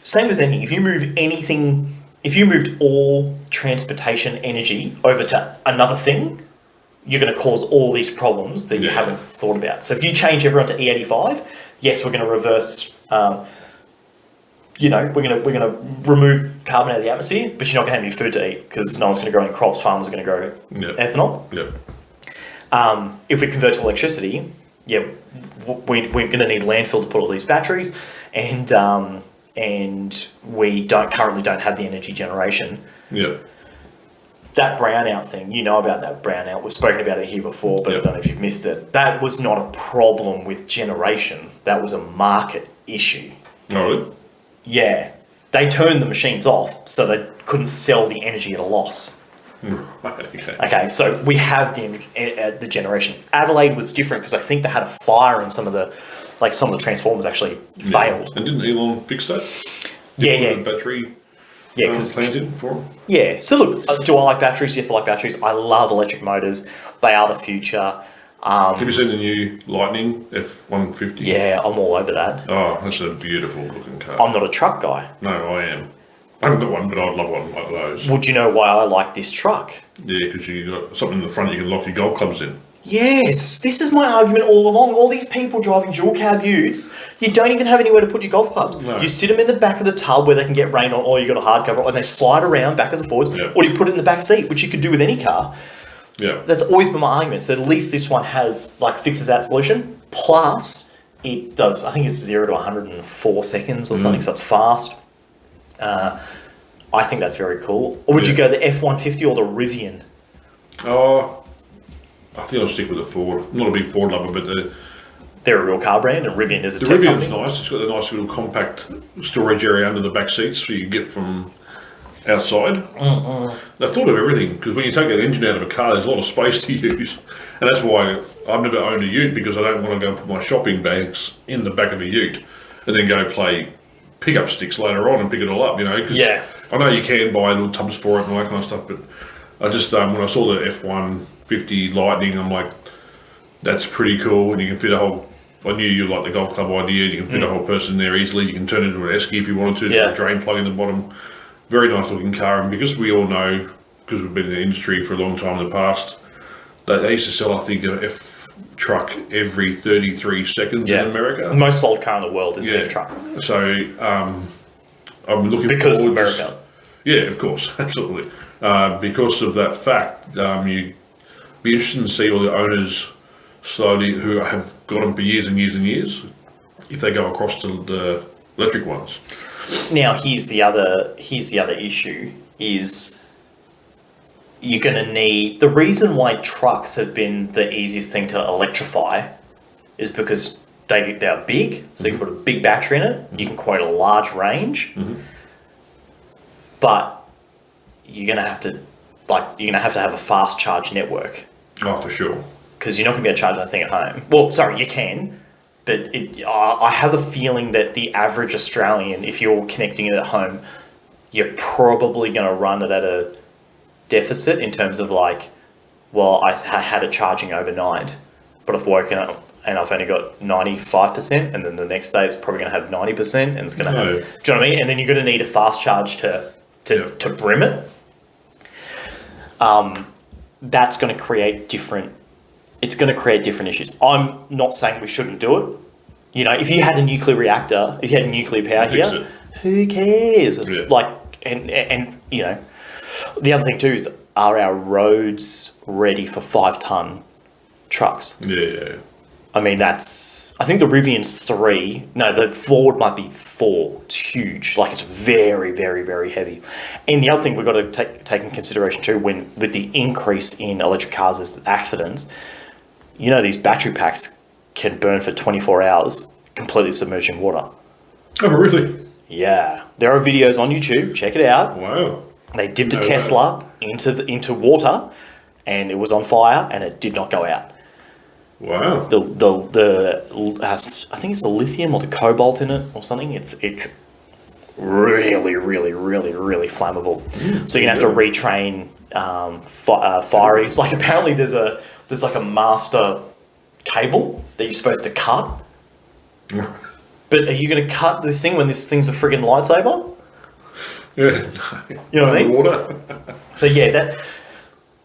A: same as anything, if you moved all transportation energy over to another thing, you're going to cause all these problems that you haven't thought about. So if you change everyone to E85, yes, we're going to reverse. We're going to remove carbon out of the atmosphere, but you're not going to have any food to eat because no one's going to grow any crops. Farmers are going to grow ethanol.
B: Yeah.
A: If we convert to electricity, we're going to need landfill to put all these batteries, and we currently don't have the energy generation.
B: Yeah.
A: That brownout thing, you know about that brownout. We've spoken about it here before, but I don't know if you've missed it. That was not a problem with generation. That was a market issue.
B: Oh, really?
A: Yeah. They turned the machines off so they couldn't sell the energy at a loss. Okay, so we have the generation. Adelaide was different because I think they had a fire and some of the transformers actually failed.
B: And didn't Elon fix that?
A: Yeah.
B: Battery planted for them?
A: Yeah. So look, do I like batteries? Yes, I like batteries. I love electric motors. They are the future.
B: Have you seen the new Lightning F-150?
A: Yeah, I'm all over that.
B: Oh, that's a beautiful looking car.
A: I'm not a truck guy.
B: No, I am. I haven't got one, but I'd love one like those.
A: Would you know why I like this truck?
B: Yeah, because you got something in the front you can lock your golf clubs in.
A: Yes, this is my argument all along. All these people driving dual cab utes, you don't even have anywhere to put your golf clubs.
B: No.
A: You sit them in the back of the tub where they can get rain on, or you got a hardcover, and they slide around backwards and forwards, or you put it in the back seat, which you could do with any car.
B: Yeah.
A: That's always been my argument. So at least this one has fixes that solution. Plus, it does. I think it's 0 to 104 seconds or something, so it's fast. I think that's very cool. Or would you go the F-150 or the Rivian?
B: Oh, I think I'll stick with the Ford. I'm not a big Ford lover, but
A: they're a real car brand, and Rivian is a
B: the
A: tech
B: Rivian's
A: company.
B: nice. It's got a nice little compact storage area under the back seats, so you get from outside. They've thought of everything, because when you take an engine out of a car, there's a lot of space to use, and that's why I've never owned a ute, because I don't want to go and put my shopping bags in the back of a ute and then go play pickup sticks later on and pick it all up. Cause I know you can buy little tubs for it and all that kind of stuff, but I just when I saw the F-150 Lightning, I'm like, that's pretty cool, and you can fit a whole. I knew you like the golf club idea. You can fit a whole person there easily. You can turn it into an esky if you wanted to. There's a drain plug in the bottom. Very nice looking car, and because we all know, because we've been in the industry for a long time in the past, that they used to sell, I think, an F truck every 33 seconds in America.
A: The most sold car in the world is an F truck.
B: So I'm looking
A: because
B: forward
A: America.
B: Yeah, of course, absolutely. Because of that fact, you'd be interested to see all the owners slowly who have got them for years and years and years, if they go across to the electric ones.
A: Now, here's the other issue is you're going to need... The reason why trucks have been the easiest thing to electrify is because they're big, so you can put a big battery in it, you can quote a large range, but you're going to have to have a fast charge network.
B: Oh, for sure.
A: Because you're not going to be able to charge that thing at home. Well, sorry, you can, but I have a feeling that the average Australian, if you're connecting it at home, you're probably going to run it at a deficit in terms of I had it charging overnight. but I've woken up and I've only got 95%, and then the next day it's probably going to have 90%, and it's going to have, do you know what I mean? And then you're going to need a fast charge to brim it. That's going to create different issues. I'm not saying we shouldn't do it. You know, if you had a nuclear reactor, if you had nuclear power here, who cares?
B: Yeah.
A: Like, and you know, the other thing too is, are our roads ready for 5-ton trucks?
B: Yeah.
A: I mean, I think the Rivian's 3. No, the Ford might be 4. It's huge. Like, it's very, very, very heavy. And the other thing we've got to take in consideration too, with the increase in electric cars as accidents, you know, these battery packs can burn for 24 hours, completely submerging water.
B: Oh, really?
A: Yeah. There are videos on YouTube. Check it out.
B: Wow.
A: They dipped a Tesla into water, and it was on fire, and it did not go out.
B: Wow.
A: I think it's the lithium or the cobalt in it or something. It's really, really, really, really flammable. So you're gonna have to retrain fireys. Like, apparently there's like a master cable that you're supposed to cut. But are you gonna cut this thing when this thing's a friggin' lightsaber?
B: Yeah.
A: You know what I mean?
B: Water.
A: So yeah,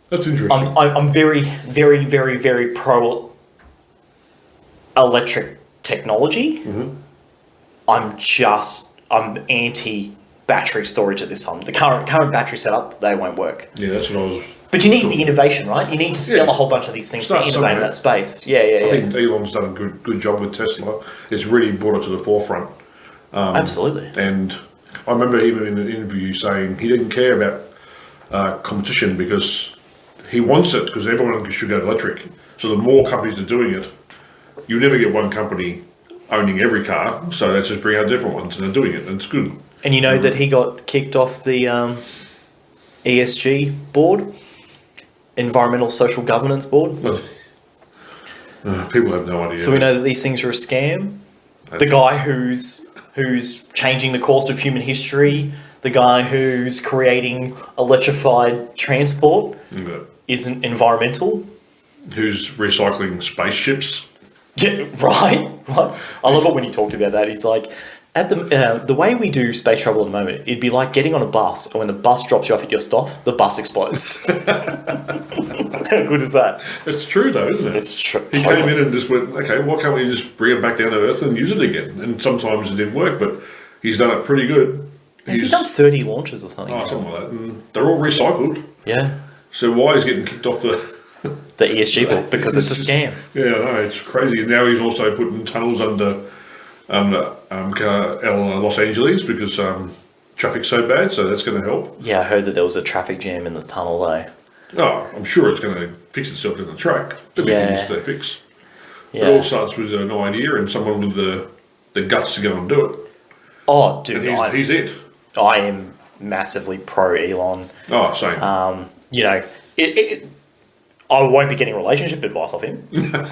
B: That's interesting.
A: I'm very, very, very, very pro electric technology.
B: Mm-hmm.
A: I'm anti battery storage at this time. The current battery setup, they won't work.
B: Yeah, that's what I was.
A: But you need the innovation, right? You need to sell a whole bunch of these things to innovate in that space. Yeah.
B: I think Elon's done a good job with Tesla. It's really brought it to the forefront.
A: Absolutely.
B: And I remember him in an interview saying he didn't care about competition because he wants it, because everyone should go electric. So the more companies are doing it, you never get one company owning every car. So let's just bring out different ones, and they're doing it, and it's good.
A: And you know that he got kicked off the ESG board, Environmental Social Governance Board.
B: People have no idea.
A: So we know that these things are a scam. The guy who's changing the course of human history, the guy who's creating electrified transport isn't environmental.
B: Who's recycling spaceships?
A: Yeah, right. I love it when he talked about that. He's like, at the way we do space travel at the moment, it'd be like getting on a bus, and when the bus drops you off at your stop, the bus explodes. How good is that?
B: It's true though, isn't it?
A: It's true.
B: He came in and just went, okay, why can't we just bring it back down to Earth and use it again? And sometimes it didn't work, but he's done it pretty good.
A: Has he done 30 launches or something?
B: Oh, something like that. And they're all recycled.
A: Yeah.
B: So why is he getting kicked off the
A: ESG book? Because it's a scam.
B: Yeah, I know, it's crazy. And now he's also putting tunnels under Los Angeles because traffic's so bad, so that's going to help.
A: Yeah, I heard that there was a traffic jam in the tunnel though.
B: Oh, I'm sure it's going to fix itself in the track. Everything's to fix.
A: Yeah.
B: It all starts with an idea and someone with the guts to go and do it.
A: Oh, dude,
B: And he's it.
A: I am massively pro Elon.
B: Oh, same.
A: You know, I won't be getting relationship advice off him. Do you know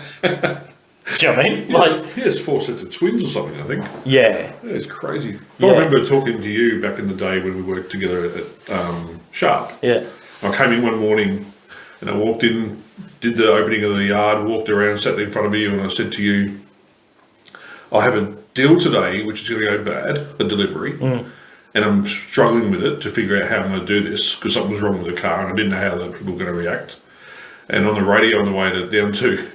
A: what I mean?
B: He has 4 sets of twins or something, I think.
A: Yeah.
B: It's crazy.
A: Yeah.
B: I remember talking to you back in the day when we worked together at Sharp.
A: Yeah.
B: I came in one morning and I walked in, did the opening of the yard, walked around, sat in front of you, and I said to you, I have a deal today which is going to go bad, a delivery, and I'm struggling with it to figure out how I'm going to do this because something was wrong with the car and I didn't know how the people were going to react. And on the radio on the way down to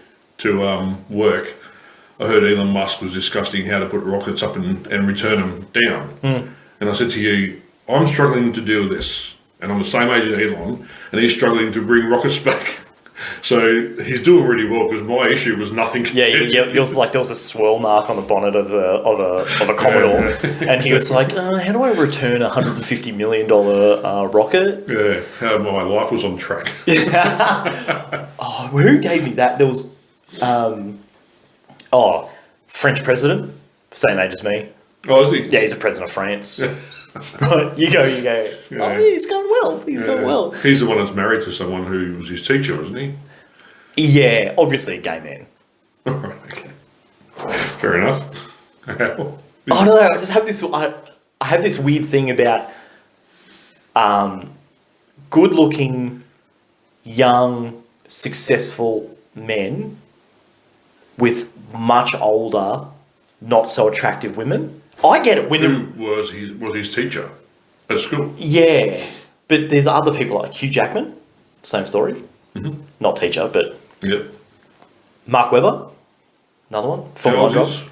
B: work, I heard Elon Musk was discussing how to put rockets up and return them down. And I said to you, I'm struggling to do this. And I'm the same age as Elon, and he's struggling to bring rockets back. So he's doing really well because my issue was nothing.
A: Yeah, it was like there was a swirl mark on the bonnet of a Commodore, and he was like, "How do I return a $150 million rocket?"
B: Yeah, how my life was on track.
A: Oh, who gave me that? There was, French president, same age as me.
B: Oh, is he?
A: Yeah, he's the president of France. Right, you go.
B: Yeah.
A: Oh, he's going well. He's going well.
B: He's the one that's married to someone who was his teacher, isn't he?
A: Yeah, obviously a gay man.
B: Okay. Fair enough.
A: I don't know. I just have this. I have this weird thing about good-looking, young, successful men with much older, not so attractive women. I get it.
B: Who was his teacher at school?
A: Yeah, but there's other people like Hugh Jackman, same story. Mm-hmm. Not teacher, but
B: Yep.
A: Mark Webber, another one.
B: How old is?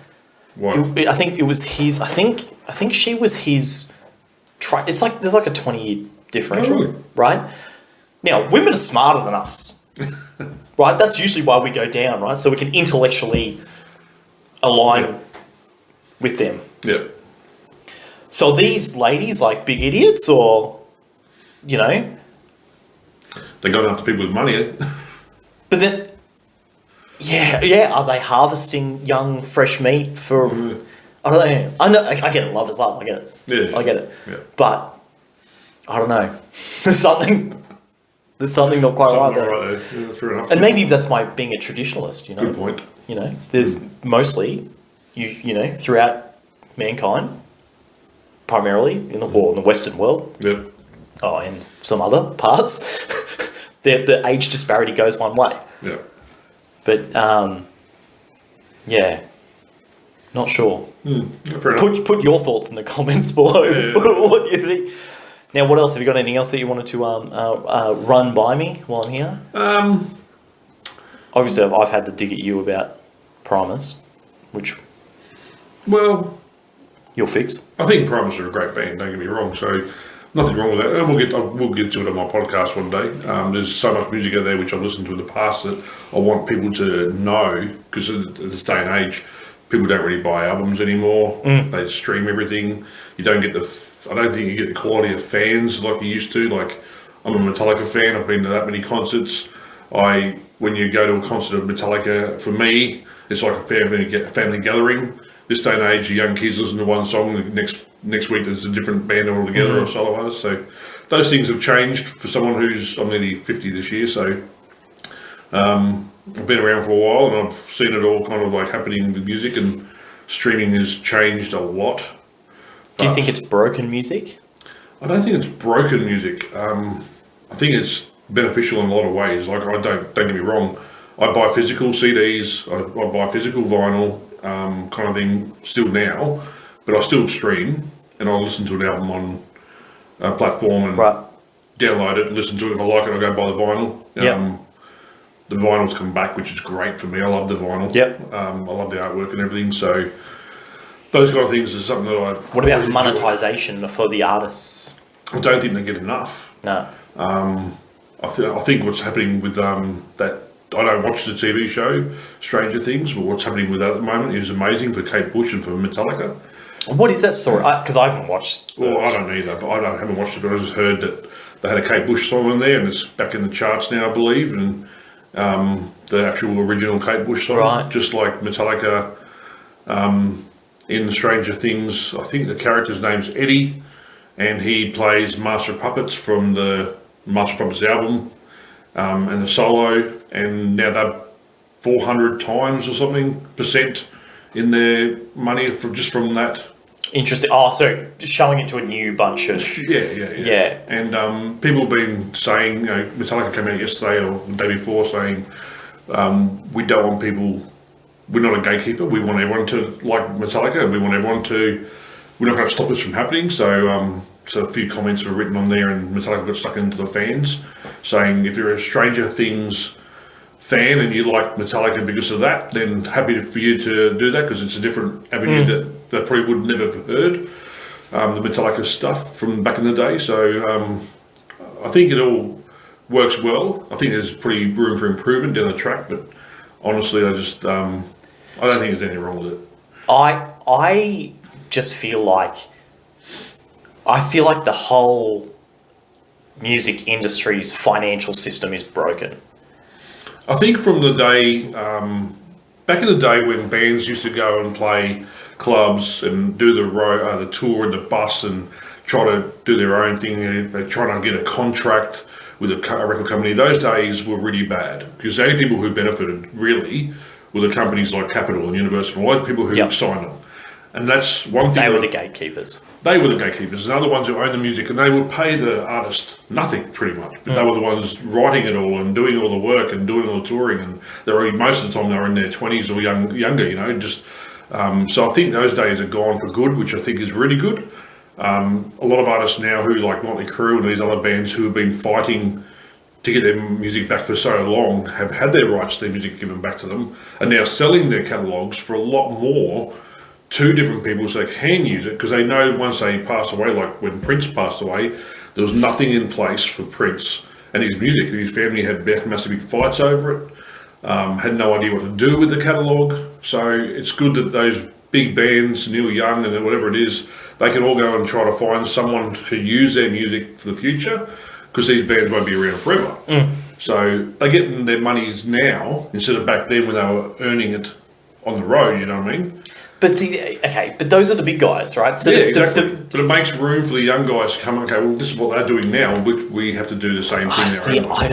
B: What?
A: I think it was his. I think she was his. It's like there's like a 20-year differential,
B: really?
A: right? Now women are smarter than us, right? That's usually why we go down, right? So we can intellectually align with them.
B: Yeah.
A: So are these ladies like big idiots, or you know?
B: They got after people with money.
A: But then, yeah. Are they harvesting young, fresh meat for? I don't know. I get it. Love is love. I get it.
B: Yeah.
A: I get it.
B: Yeah.
A: But I don't know. There's something not quite right there.
B: Yeah, fair enough.
A: And maybe that's my being a traditionalist. You know.
B: Good point.
A: You know, there's mostly you know throughout mankind, primarily in the Western world.
B: Yep.
A: Oh, and some other parts, the age disparity goes one way.
B: Yeah.
A: But, yeah, not sure.
B: Yeah, fair enough.
A: Put your thoughts in the comments below.
B: Yeah.
A: What do you think? Now, what else? Have you got anything else that you wanted to run by me while I'm here? Obviously, I've had the dig at you about Primus, which
B: Well,
A: you'll fix.
B: I think Primus are a great band, don't get me wrong, so nothing wrong with that. And we'll get to it on my podcast one day. There's so much music out there which I've listened to in the past that I want people to know, because in this day and age, people don't really buy albums anymore. They stream everything. You don't get I don't think you get the quality of fans like you used to. Like, I'm a Metallica fan. I've been to that many concerts. When you go to a concert of Metallica, for me, it's like a family gathering. This day and age, the young kids listen to one song. The next week, there's a different band altogether or solo artist. So those things have changed for someone I'm nearly 50 this year. So I've been around for a while, and I've seen it all kind of like happening with music, and streaming has changed a lot.
A: Do you think it's broken music?
B: I don't think it's broken music. I think it's beneficial in a lot of ways. Like, don't get me wrong, I buy physical CDs, I buy physical vinyl, kind of thing still now, but I still stream, and I'll listen to an album on a platform and download it and listen to it. If I like it, I'll go buy the vinyl. The vinyl's come back, which is great for me. I love the vinyl. I love the artwork and everything. So those kind of things is something that I...
A: What about monetization for the artists?
B: I don't think they get enough.
A: No.
B: I think what's happening with that... I don't watch the TV show, Stranger Things, but what's happening with that at the moment is amazing for Kate Bush and for Metallica.
A: What is that story? Because I haven't watched...
B: Well, I don't either, but I haven't watched it, but I just heard that they had a Kate Bush song in there, and it's back in the charts now, I believe, and the actual original Kate Bush song, just like Metallica in Stranger Things. I think the character's name's Eddie, and he plays Master of Puppets from the Master of Puppets album, and the solo, and now they're 400 times or something % in their money from that.
A: Interesting. Oh, so just showing it to a new bunch of...
B: Yeah. And people have been saying, Metallica came out yesterday or the day before saying, we don't want people... We're not a gatekeeper. We want everyone to like Metallica. We want everyone to... We're not going to stop this from happening. So a few comments were written on there, and Metallica got stuck into the fans, saying if you're a Stranger Things fan and you like Metallica because of that, then happy for you to do that, because it's a different avenue that they probably would never have heard, the Metallica stuff from back in the day. So I think it all works well. I think there's pretty room for improvement down the track, but honestly, I just I don't think there's anything wrong with it.
A: I just feel like the whole music industry's financial system is broken.
B: I think from the day, back in the day when bands used to go and play clubs and do the tour and the bus and try to do their own thing, they're trying to get a contract with a record company, those days were really bad, because the only people who benefited really were the companies like Capitol and Universal, all those people who signed them. And that's one thing.
A: They were the gatekeepers.
B: They were the gatekeepers. They're the ones who own the music, and they would pay the artist nothing, pretty much. But they were the ones writing it all and doing all the work and doing all the touring. And most of the time they were in their 20s or younger, you know. So I think those days are gone for good, which I think is really good. A lot of artists now who, like Motley Crue and these other bands who have been fighting to get their music back for so long, have had their rights to their music given back to them, and now selling their catalogues for a lot more to different people so they can use it, because they know once they pass away, like when Prince passed away, there was nothing in place for Prince and his music. His family had massive big fights over it, had no idea what to do with the catalogue. So it's good that those big bands, Neil Young and whatever it is, they can all go and try to find someone to use their music for the future, because these bands won't be around forever. So they're getting their monies now instead of back then when they were earning it on the road, you know what I mean?
A: But see, okay, but those are the big guys, right? So
B: Exactly. But it makes room for the young guys to come, okay, well, this is what they're doing now, we have to do the same thing now.
A: I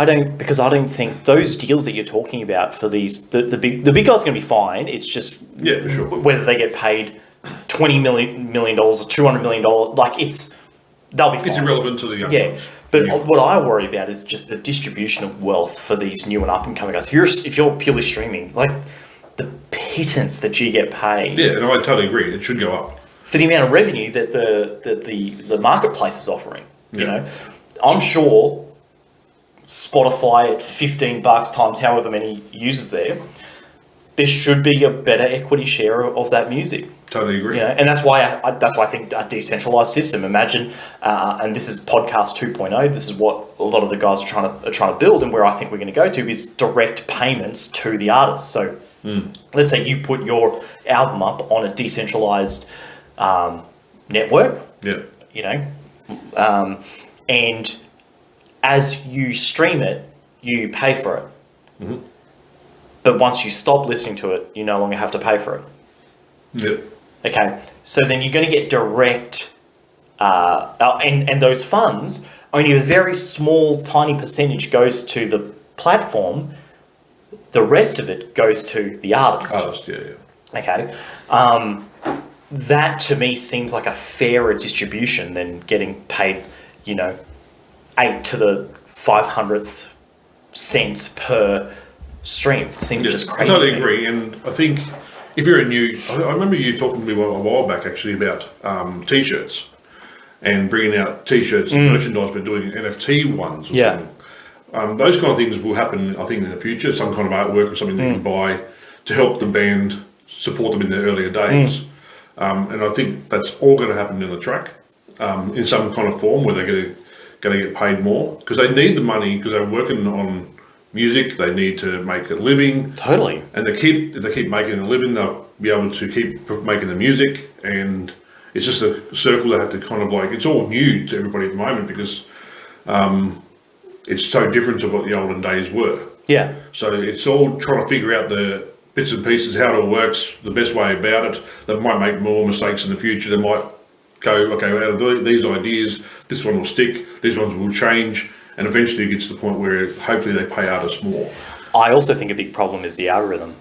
A: don't think those deals that you're talking about for these, the big guys are going to be fine. It's just
B: for sure.
A: Whether they get paid $20 million or $200 million, like they'll be fine.
B: It's irrelevant to the young guys.
A: But what I worry about is just the distribution of wealth for these new and up and coming guys. If you're purely streaming, like the pittance that you get paid.
B: Yeah, and I totally agree. It should go up
A: for the amount of revenue that the marketplace is offering. You know, I'm sure Spotify at $15 times however many users there should be a better equity share of that music.
B: Totally agree.
A: You know, and that's why I think a decentralized system. Imagine, and this is podcast 2.0. This is what a lot of the guys are trying to build, and where I think we're going to go to is direct payments to the artists. So, let's say you put your album up on a decentralized network.
B: Yeah.
A: You know, and as you stream it, you pay for it.
B: Mm-hmm.
A: But once you stop listening to it, you no longer have to pay for it.
B: Yep.
A: Okay, so then you're going to get direct, and those funds, only a very small, tiny percentage goes to the platform. The rest of it goes to the artist. Okay, that to me seems like a fairer distribution than getting paid, 8 to the 500th cents per stream. It seems just crazy.
B: I totally agree, and I think if you're I remember you talking to me a while back actually about t-shirts and bringing out t-shirts and merchandise, but doing NFT ones or something. Those kind of things will happen, I think, in the future. Some kind of artwork or something that you can buy to help the band support them in their earlier days. And I think that's all going to happen in the track in some kind of form where they're going to get paid more, because they need the money, because they're working on music, they need to make a living.
A: Totally.
B: And if they keep making a living, they'll be able to keep making the music, and it's just a circle they have to kind of it's all new to everybody at the moment, because it's so different to what the olden days were. Yeah. So it's all trying to figure out the bits and pieces, how it all works, the best way about it. They might make more mistakes in the future. They might go, okay, out of these ideas, this one will stick, these ones will change. And eventually it gets to the point where hopefully they pay artists more.
A: I also think a big problem is the algorithm.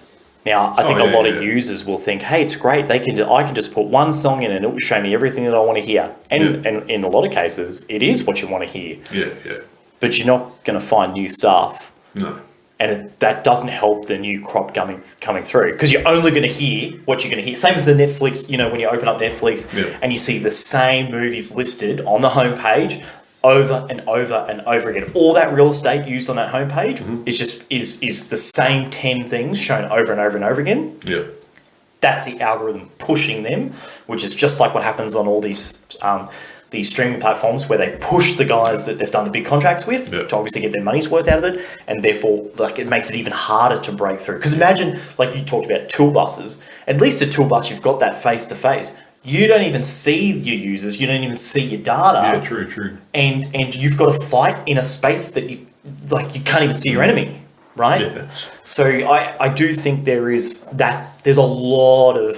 A: Now, I think a lot of users will think, hey, it's great. I can just put one song in and it will show me everything that I want to hear. And in a lot of cases, it is what you want to hear.
B: Yeah.
A: But you're not going to find new stuff.
B: No.
A: And that doesn't help the new crop coming through, because you're only going to hear what you're going to hear. Same as the Netflix, when you open up Netflix and you see the same movies listed on the homepage over and over and over again. All that real estate used on that homepage is the same 10 things shown over and over and over again.
B: Yeah.
A: That's the algorithm pushing them, which is just like what happens on all these streaming platforms, where they push the guys that they've done the big contracts with to obviously get their money's worth out of it, and therefore it makes it even harder to break through. Because imagine, like you talked about tool buses, at least a tool bus you've got that face to face. You don't even see your users, you don't even see your data.
B: Yeah, true.
A: And you've got to fight in a space that you can't even see your enemy, right?
B: Yeah.
A: So I do think there's a lot of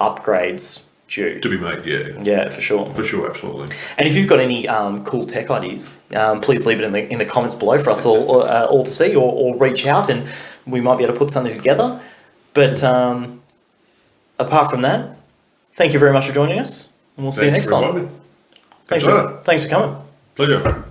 A: upgrades due
B: to be made.
A: Yeah, for sure,
B: absolutely.
A: And if you've got any cool tech ideas, please leave it in the comments below for us all to see, or reach out and we might be able to put something together. But apart from that, thank you very much for joining us, and we'll see you next time.
B: Thanks for
A: Thanks for coming.
B: Pleasure.